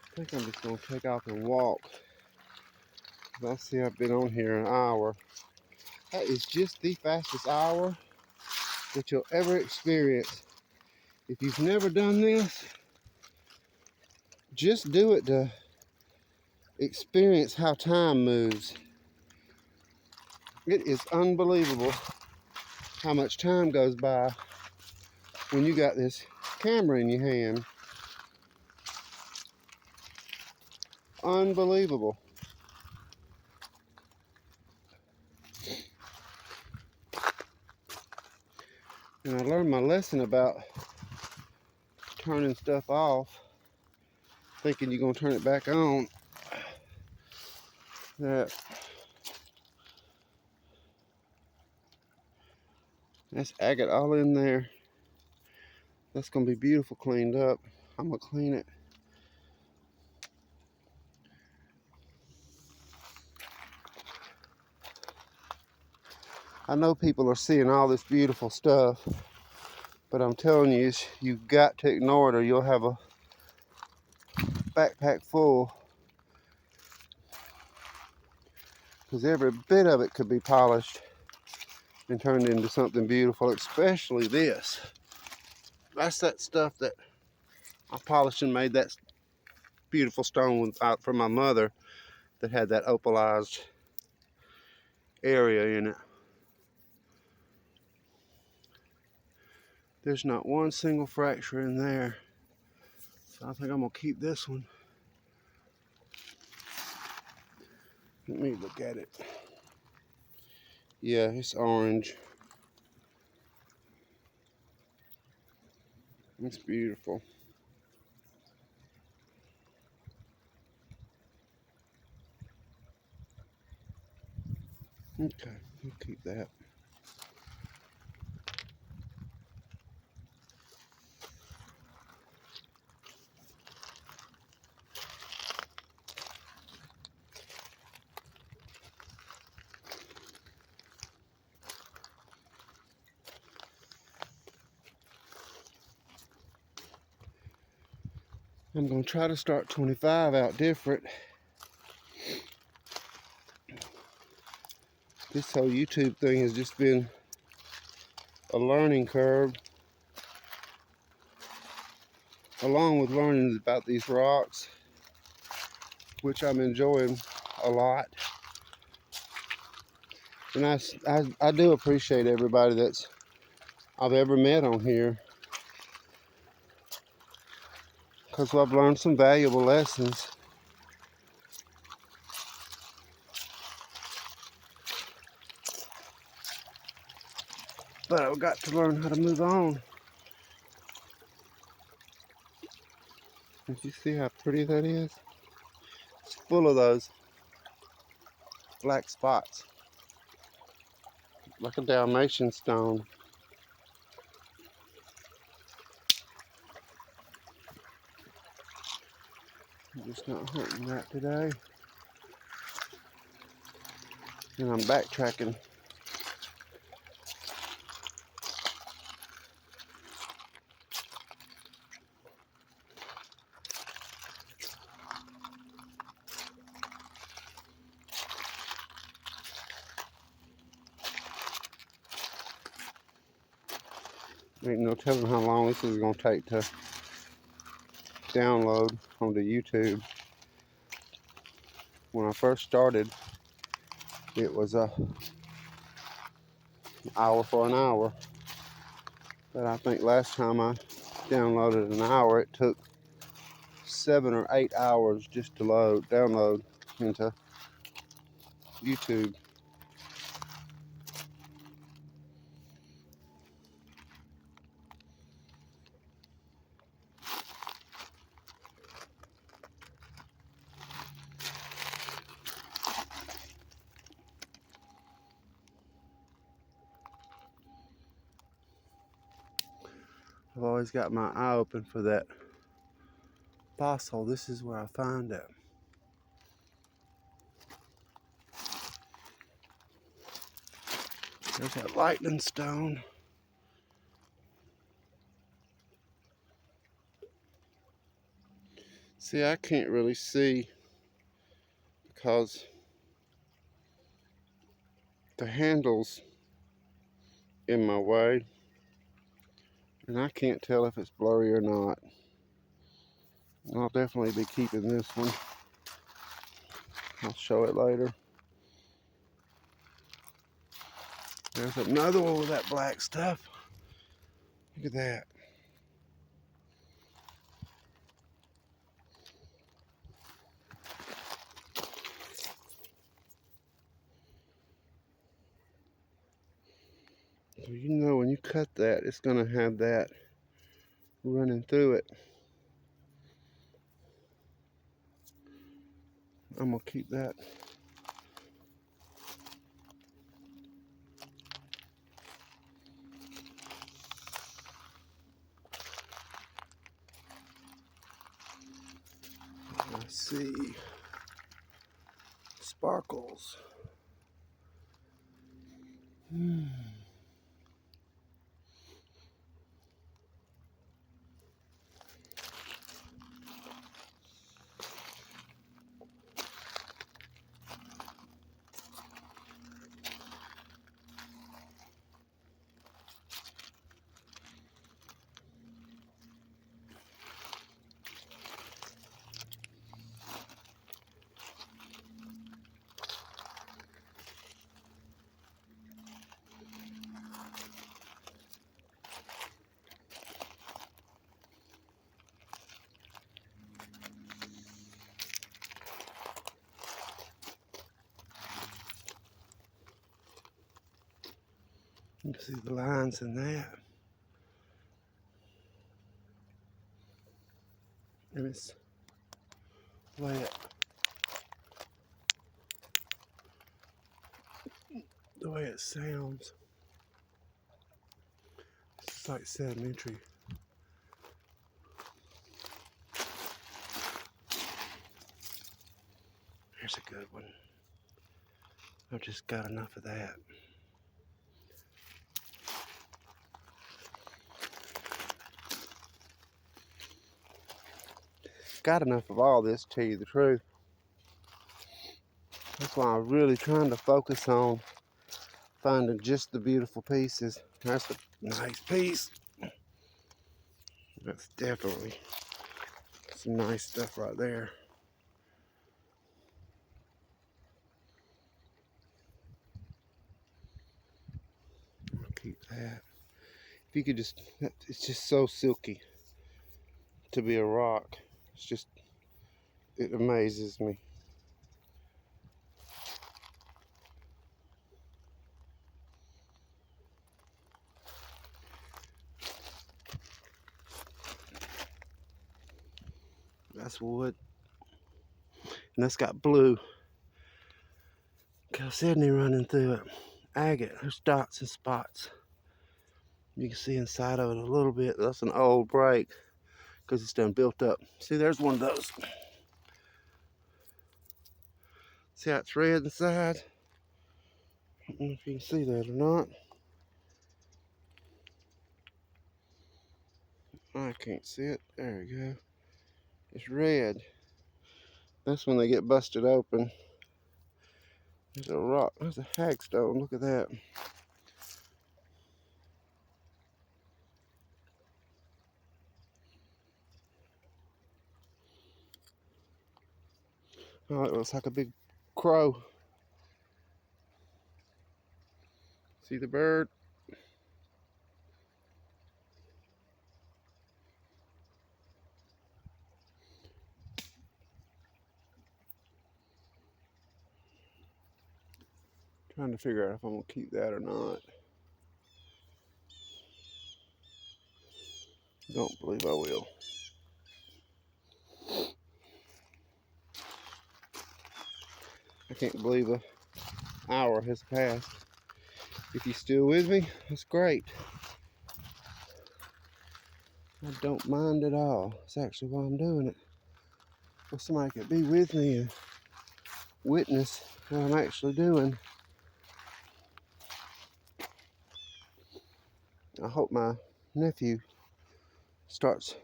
[SPEAKER 1] I think I'm just going to take off and walk. I see I've been on here an hour. That is just the fastest hour that you'll ever experience. If you've never done this, just do it to experience how time moves. It is unbelievable how much time goes by when you got this camera in your hand. Unbelievable. And I learned my lesson about turning stuff off, thinking you're going to turn it back on. That's agate all in there. That's going to be beautiful cleaned up. I'm going to clean it. I know people are seeing all this beautiful stuff, but I'm telling you, you've got to ignore it or you'll have a backpack full. Because every bit of it could be polished and turned into something beautiful, especially this. That's that stuff that I polished and made that beautiful stone out from my mother that had that opalized area in it. There's not one single fracture in there. So I think I'm gonna keep this one. Let me look at it. Yeah, it's orange. It's beautiful. Okay, we'll keep that. I'm going to try to start 25 out different. This whole YouTube thing has just been a learning curve, along with learning about these rocks, which I'm enjoying a lot. And I do appreciate everybody that's I've ever met on here, because I've learned some valuable lessons. But I've got to learn how to move on. Did you see how pretty that is? It's full of those. black spots, like a Dalmatian stone. I'm just not hunting that today. And I'm backtracking. Ain't no telling how long this is gonna take to download onto YouTube. When I first started, it was an hour for an hour. But I think last time I downloaded an hour, it took 7 or 8 hours just to download into YouTube. I've always got my eye open for that fossil. This is where I find it. There's that lightning stone. See, I can't really see because the handle's in my way, and I can't tell if it's blurry or not. I'll definitely be keeping this one. I'll show it later. There's another one with that black stuff. Look at that. So you know when you cut that, it's going to have that running through it. I'm going to keep that. Let's see. Sparkles. You can see the lines in that. And it's wet. The way it sounds. It's like sedimentary. Here's a good one. I've just got enough of that. Got enough of all this, to tell you the truth. That's why I'm really trying to focus on finding just the beautiful pieces. That's a nice piece. That's definitely some nice stuff right there. I'll keep that. If you could just, it's just so silky to be a rock. It's just, it amazes me. That's wood. And that's got blue chalcedony running through it. Agate, there's dots and spots. You can see inside of it a little bit. That's an old break because it's done built up. See, there's one of those. See how it's red inside? I don't know if you can see that or not. I can't see it. There we go. It's red. That's when they get busted open. There's a rock. There's a hagstone. Look at that. Oh, it looks like a big crow. See the bird? Trying to figure out if I'm going to keep that or not. Don't believe I will. I can't believe an hour has passed. If you're still with me, that's great. I don't mind at all. That's actually why I'm doing it. So somebody could be with me and witness what I'm actually doing. I hope my nephew starts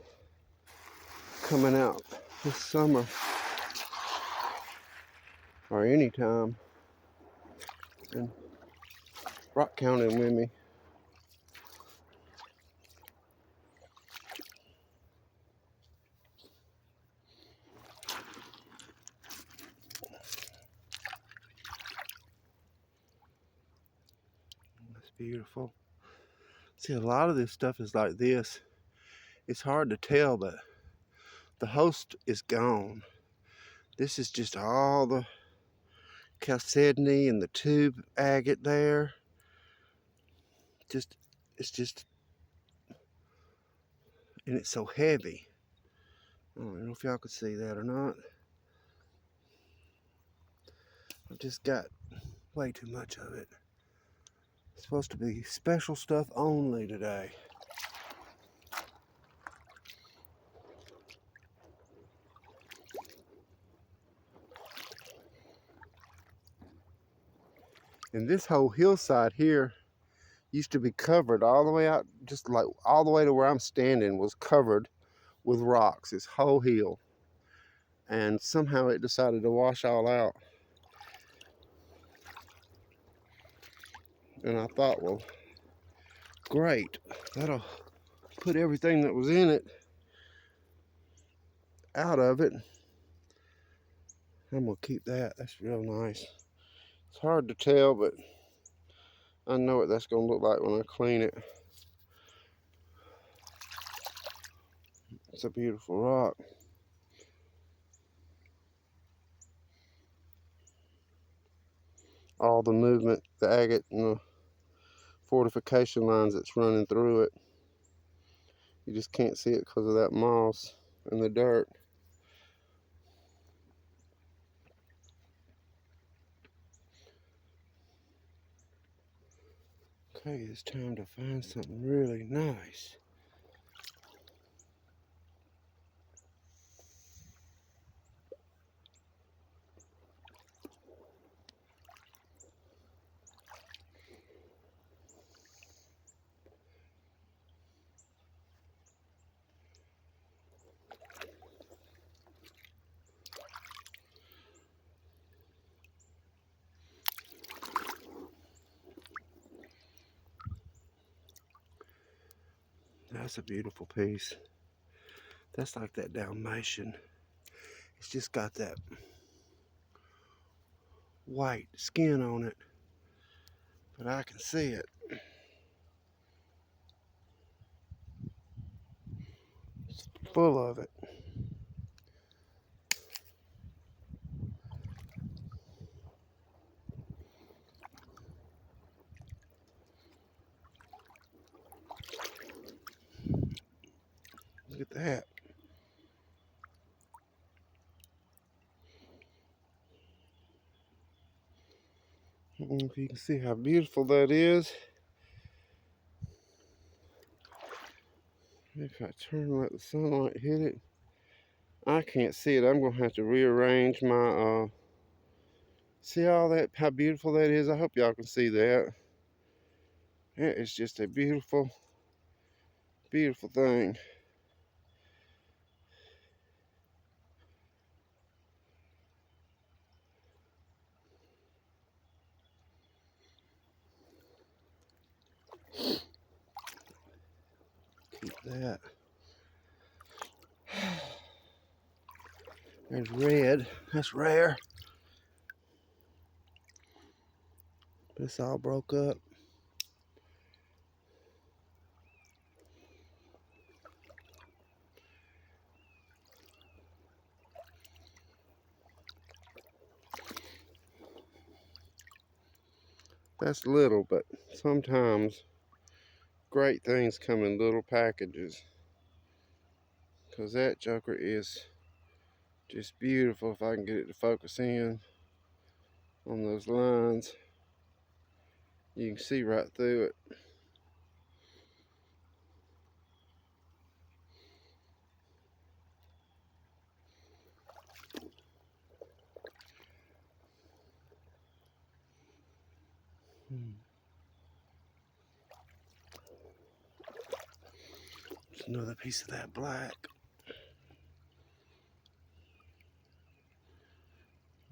[SPEAKER 1] coming out this summer or anytime and rockhounding with me. That's beautiful. See, a lot of this stuff is like this. It's hard to tell, but the host is gone. This is just all the chalcedony and the tube agate there. It's just, and it's so heavy. I don't know if y'all could see that or not. I've just got way too much of it. It's supposed to be special stuff only today. And this whole hillside here used to be covered all the way out, just like all the way to where I'm standing was covered with rocks, this whole hill. And somehow it decided to wash all out. And I thought, well, great, that'll put everything that was in it out of it. I'm gonna keep that. That's real nice. It's hard to tell, but I know what that's gonna look like when I clean it. It's a beautiful rock. All the movement, the agate and the fortification lines that's running through it. You just can't see it because of that moss and the dirt. Okay, it's time to find something really nice. That's a beautiful piece. That's like that Dalmatian. It's just got that white skin on it, but I can see it. It's full of it. Look at that. I don't know if you can see how beautiful that is. If I turn and let the sunlight hit it, I can't see it. I'm going to have to rearrange my, see all that, how beautiful that is? I hope y'all can see that. It is just a beautiful, beautiful thing. Keep that. There's red. That's rare. This all broke up. That's little, but sometimes great things come in little packages. Because that joker is just beautiful. If I can get it to focus in on those lines, you can see right through it. There's another piece of that black.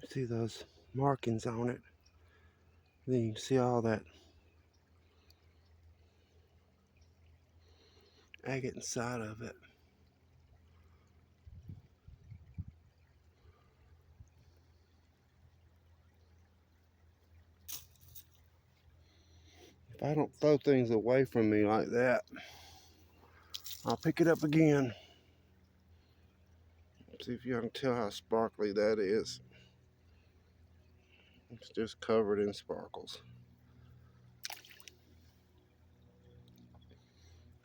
[SPEAKER 1] See those markings on it. Then you can see all that agate inside of it. If I don't throw things away from me like that, I'll pick it up again. See if you can tell how sparkly that is. It's just covered in sparkles.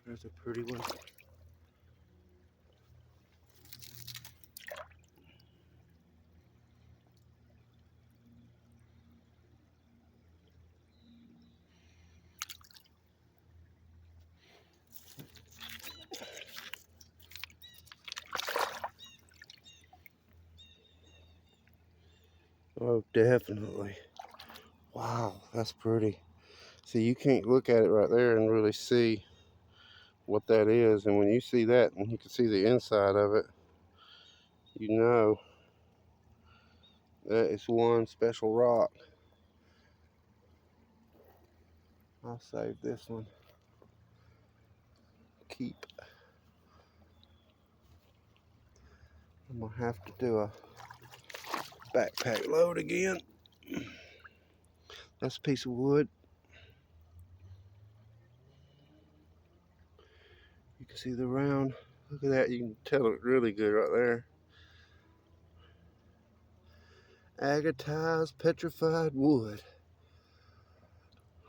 [SPEAKER 1] There's a pretty one. Oh, definitely. Wow, that's pretty. See, you can't look at it right there and really see what that is. And when you see that and you can see the inside of it, you know that is one special rock. I'll save this one. Keep. I'm gonna have to do a backpack load again. That's a piece of wood. You can see the round. Look at that. You can tell it really good right there. Agatized petrified wood.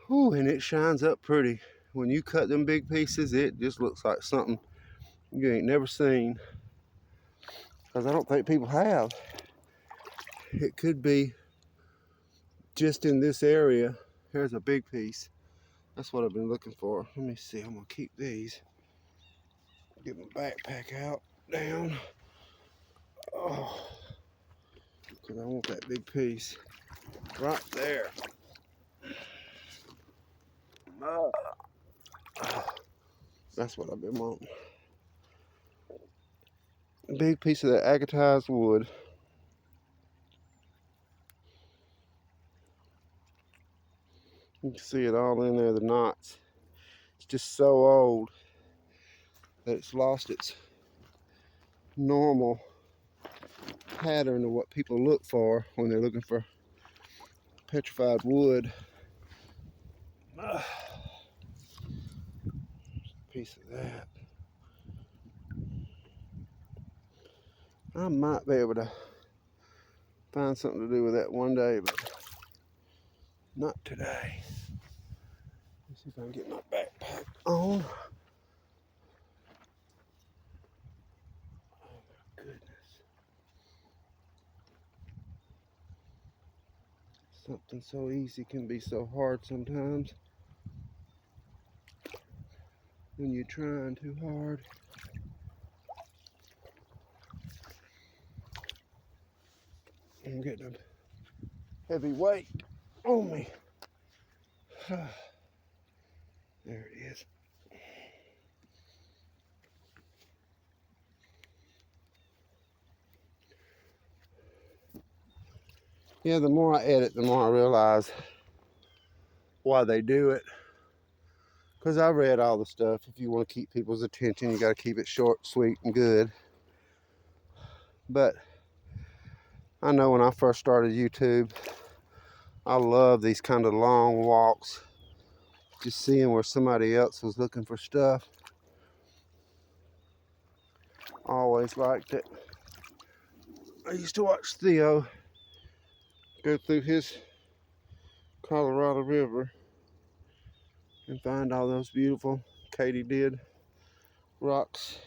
[SPEAKER 1] Whew, and it shines up pretty. When you cut them big pieces, it just looks like something you ain't never seen. Because I don't think people have. It could be just in this area. Here's a big piece. That's what I've been looking for. Let me see. I'm going to keep these. Get my backpack out, down. Oh, because I want that big piece right there. Oh, that's what I've been wanting. A big piece of that agatized wood. You can see it all in there, the knots. It's just so old that it's lost its normal pattern of what people look for when they're looking for petrified wood. Piece of that. I might be able to find something to do with that one day, but not today. Let's see if I can get my backpack on. Oh my goodness. Something so easy can be so hard sometimes when you're trying too hard. I'm getting a heavy weight on me. There it is. Yeah, the more I edit, the more I realize why they do it. Because I read all the stuff. If you want to keep people's attention, you got to keep it short, sweet, and good. But I know when I first started YouTube, I love these kind of long walks. Just seeing where somebody else was looking for stuff. Always liked it. I used to watch Theo go through his Colorado River and find all those beautiful katydid rocks.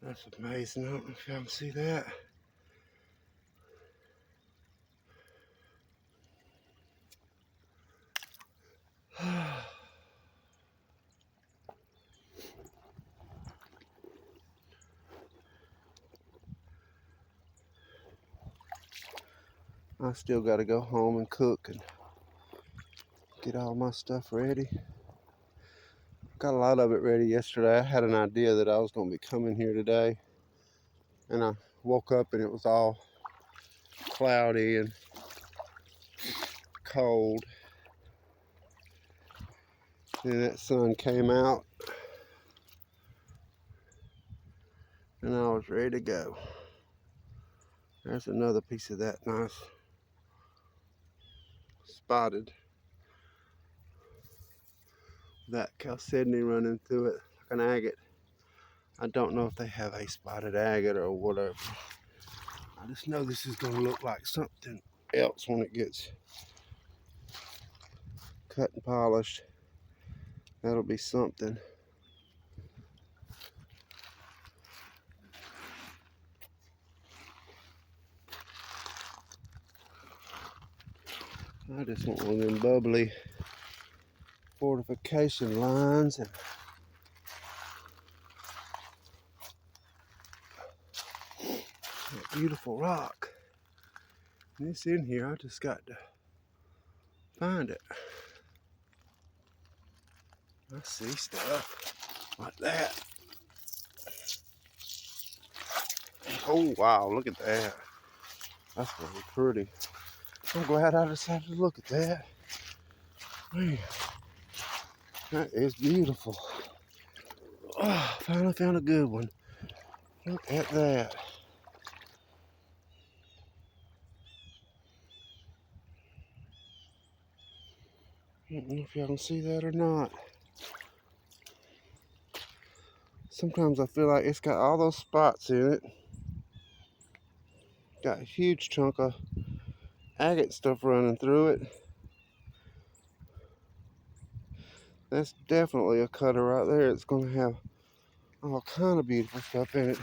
[SPEAKER 1] That's amazing. I don't know if y'all can see that. I still got to go home and cook and get all my stuff ready. Got a lot of it ready yesterday. I had an idea that I was going to be coming here today, and I woke up and it was all cloudy and cold. And that sun came out and I was ready to go. There's another piece of that nice spotted. That chalcedony running through it like an agate. I don't know if they have a spotted agate or whatever. I just know this is going to look like something else when it gets cut and polished. That'll be something. I just want one of them bubbly fortification lines and a beautiful rock. And it's in here. I just got to find it. I see stuff like that. Oh wow, look at that. That's really pretty. I'm glad I decided to look at that. Man, that is beautiful. Oh, finally found a good one. Look at that. I don't know if y'all can see that or not. Sometimes I feel like it's got all those spots in it. Got a huge chunk of agate stuff running through it. That's definitely a cutter right there. It's going to have all kind of beautiful stuff in it.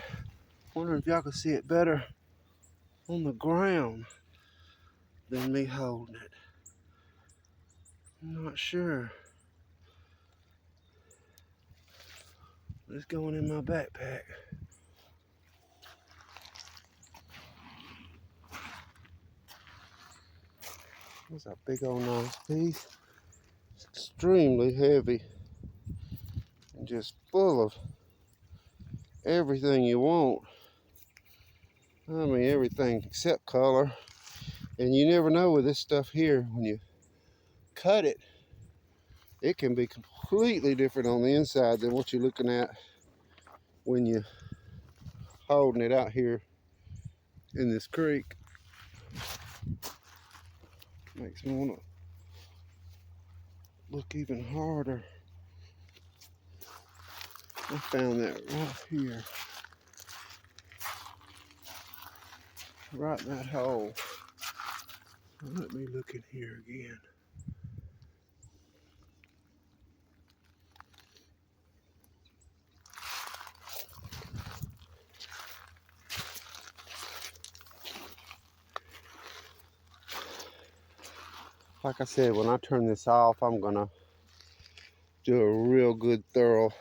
[SPEAKER 1] Wondering if y'all can see it better on the ground than me holding it. I'm not sure. It's going in my backpack. That's a big old nice piece. It's extremely heavy and just full of everything you want. I mean, everything except color. And you never know with this stuff here, when you cut it, it can be completely different on the inside than what you're looking at when you're holding it out here in this creek. Makes me want to look even harder. I found that right here. Right in that hole. Let me look in here again. Like I said, when I turn this off, I'm gonna do a real good thorough.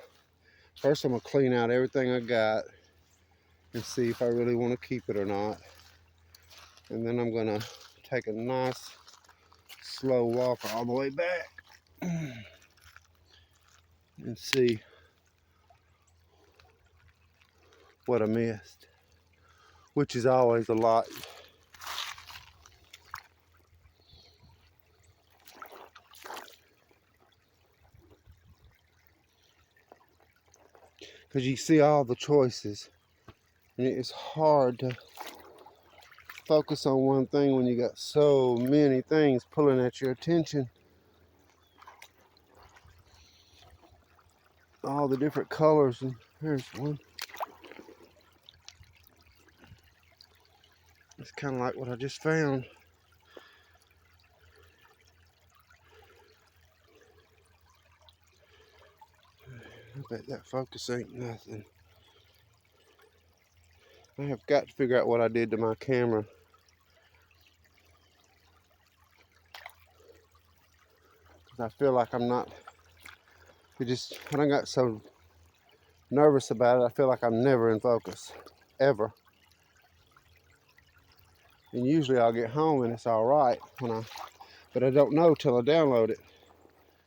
[SPEAKER 1] First, I'm gonna clean out everything I got and see if I really want to keep it or not. And then I'm gonna take a nice slow walk all the way back and see what I missed, which is always a lot. Because you see all the choices, and it's hard to focus on one thing when you got so many things pulling at your attention. All the different colors, and here's one. It's kind of like what I just found. I bet that focus ain't nothing. I have got to figure out what I did to my camera. Because I feel like I'm not, I done got so nervous about it, I feel like I'm never in focus, ever. And usually I'll get home and it's all right but I don't know till I download it.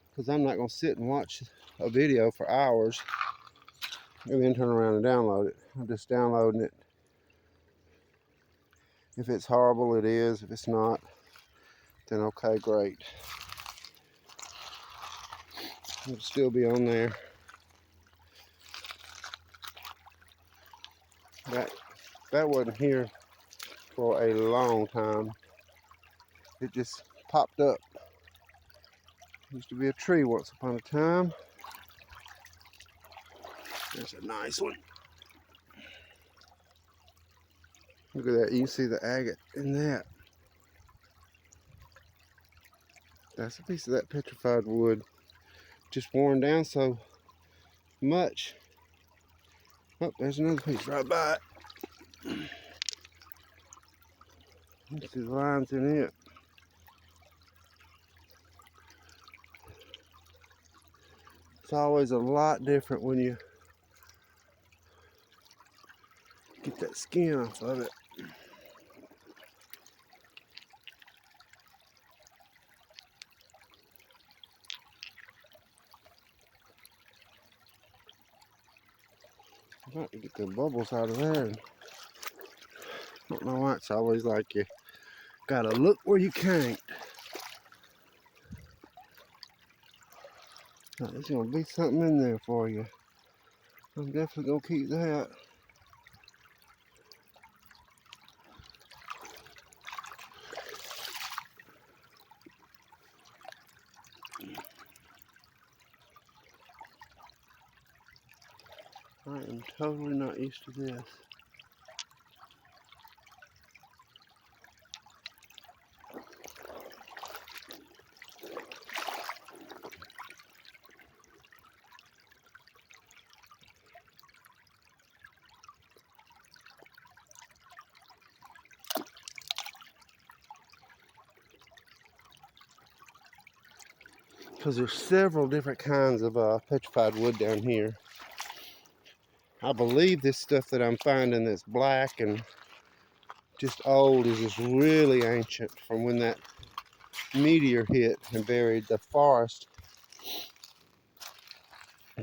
[SPEAKER 1] Because I'm not gonna sit and watch a video for hours and then turn around and download it. I'm just downloading it. If it's horrible, it is. If it's not, then okay, great. It'll still be on there. That wasn't here for a long time. It just popped up. Used to be a tree once upon a time. There's a nice one. Look at that. You can see the agate in that. That's a piece of that petrified wood. Just worn down so much. Oh, there's another piece right by it. You can see the lines in it. It's always a lot different when you get that skin off of it. I got to get the bubbles out of there. I don't know why it's always like you gotta look where you can't. There's gonna be something in there for you. I'm definitely gonna keep that. I am totally not used to this. Because there's several different kinds of petrified wood down here. I believe this stuff that I'm finding that's black and just old is just really ancient from when that meteor hit and buried the forest.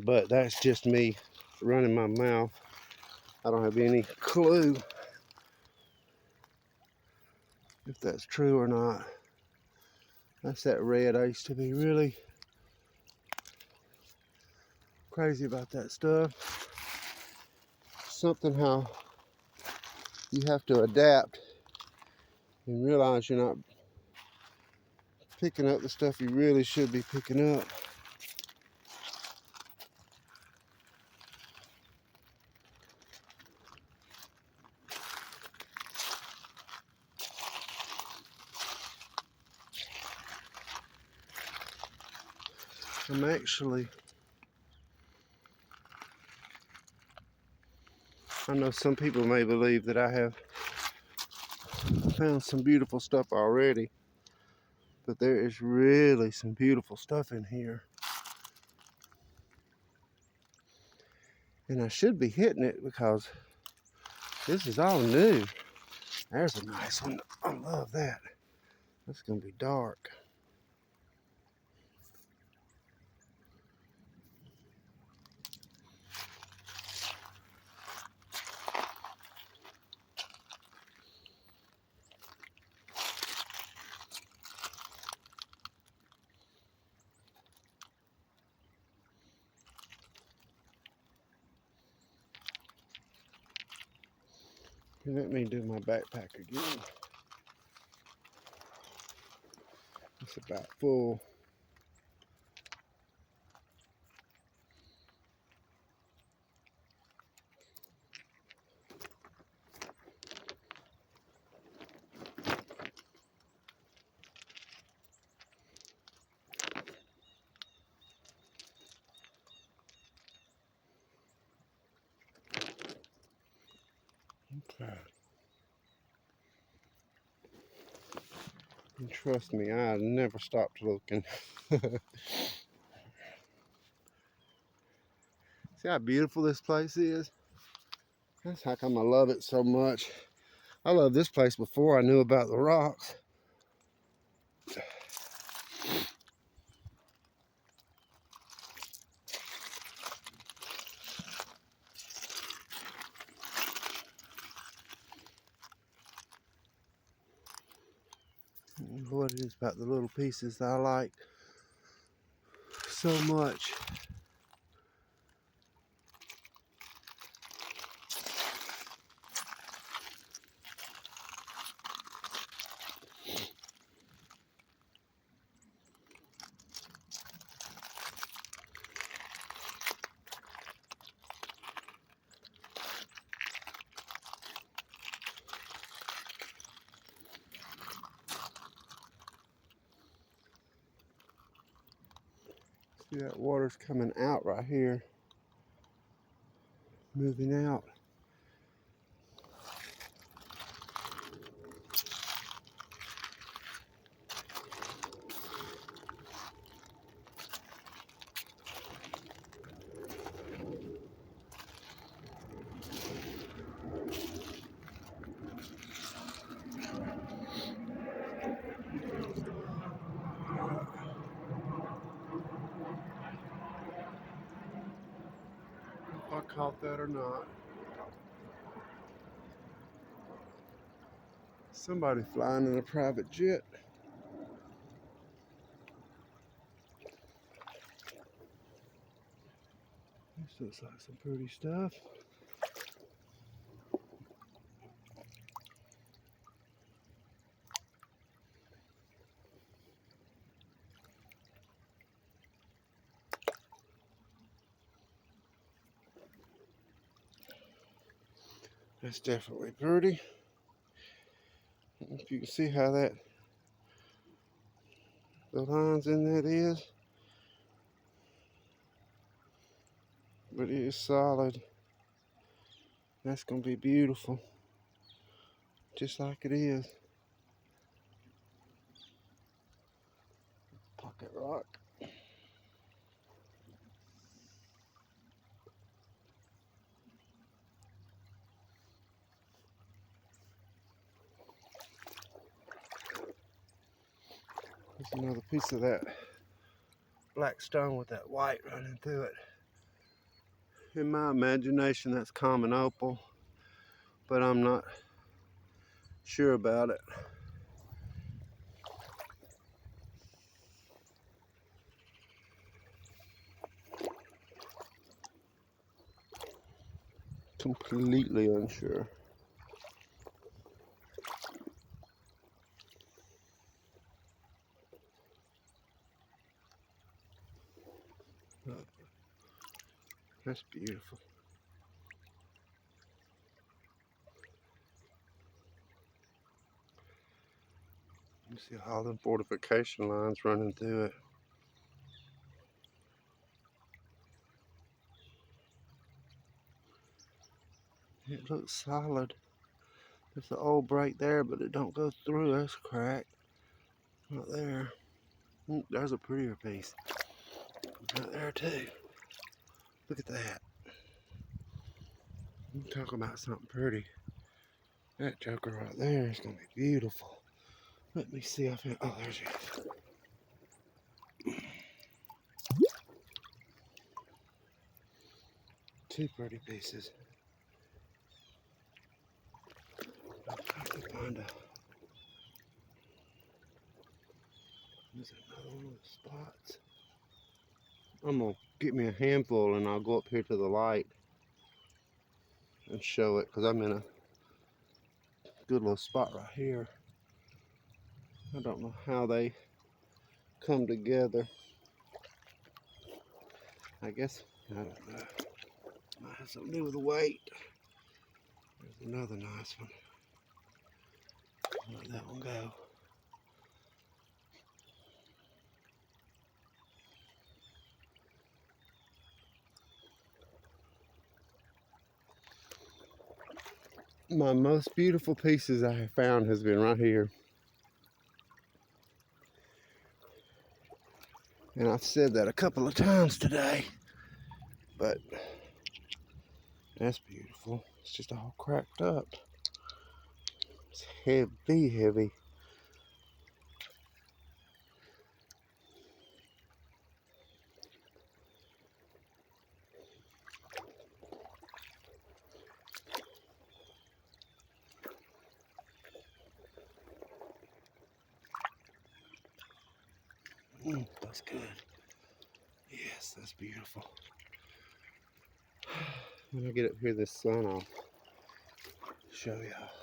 [SPEAKER 1] But that's just me running my mouth. I don't have any clue if that's true or not. That's that red. I used to be really crazy about that stuff. Something how you have to adapt and realize you're not picking up the stuff you really should be picking up. I know some people may believe that I have found some beautiful stuff already, but there is really some beautiful stuff in here. And I should be hitting it because this is all new. There's a nice one. I love that. That's going to be dark. Let me do my backpack again. It's about full. Okay. And trust me, I never stopped looking. See how beautiful this place is? That's how come I love it so much. I loved this place before I knew about the rocks. What it is about the little pieces that I like so much. See that water's coming out right here. Moving out. If I caught that or not. Somebody flying in a private jet. This looks like some pretty stuff. That's definitely pretty. If you can see how the lines in that is. But it is solid. That's going to be beautiful. Just like it is. Pocket rock. There's another piece of that black stone with that white running through it. In my imagination, that's common opal, but I'm not sure about it. Completely unsure. That's beautiful. You see all the fortification lines running through it. It looks solid. There's an old break there, but it don't go through. That's cracked. Right there. There's a prettier piece. Right there too. Look at that. I'm talking about something pretty. That joker right there is gonna be beautiful. Let me see if it. Oh, there's you. Two pretty pieces. I'm trying to find a. There's another one of the spots. I'm gonna get me a handful and I'll go up here to the light and show it because I'm in a good little spot right here. I don't know how they come together. I guess, I don't know. Might have something to do with the weight. There's another nice one. Let that one go. My most beautiful pieces I have found has been right here. And I've said that a couple of times today, but that's beautiful. It's just all cracked up. It's heavy, heavy. That's good. Yes, that's beautiful. When I get up here this sun, I'll show y'all.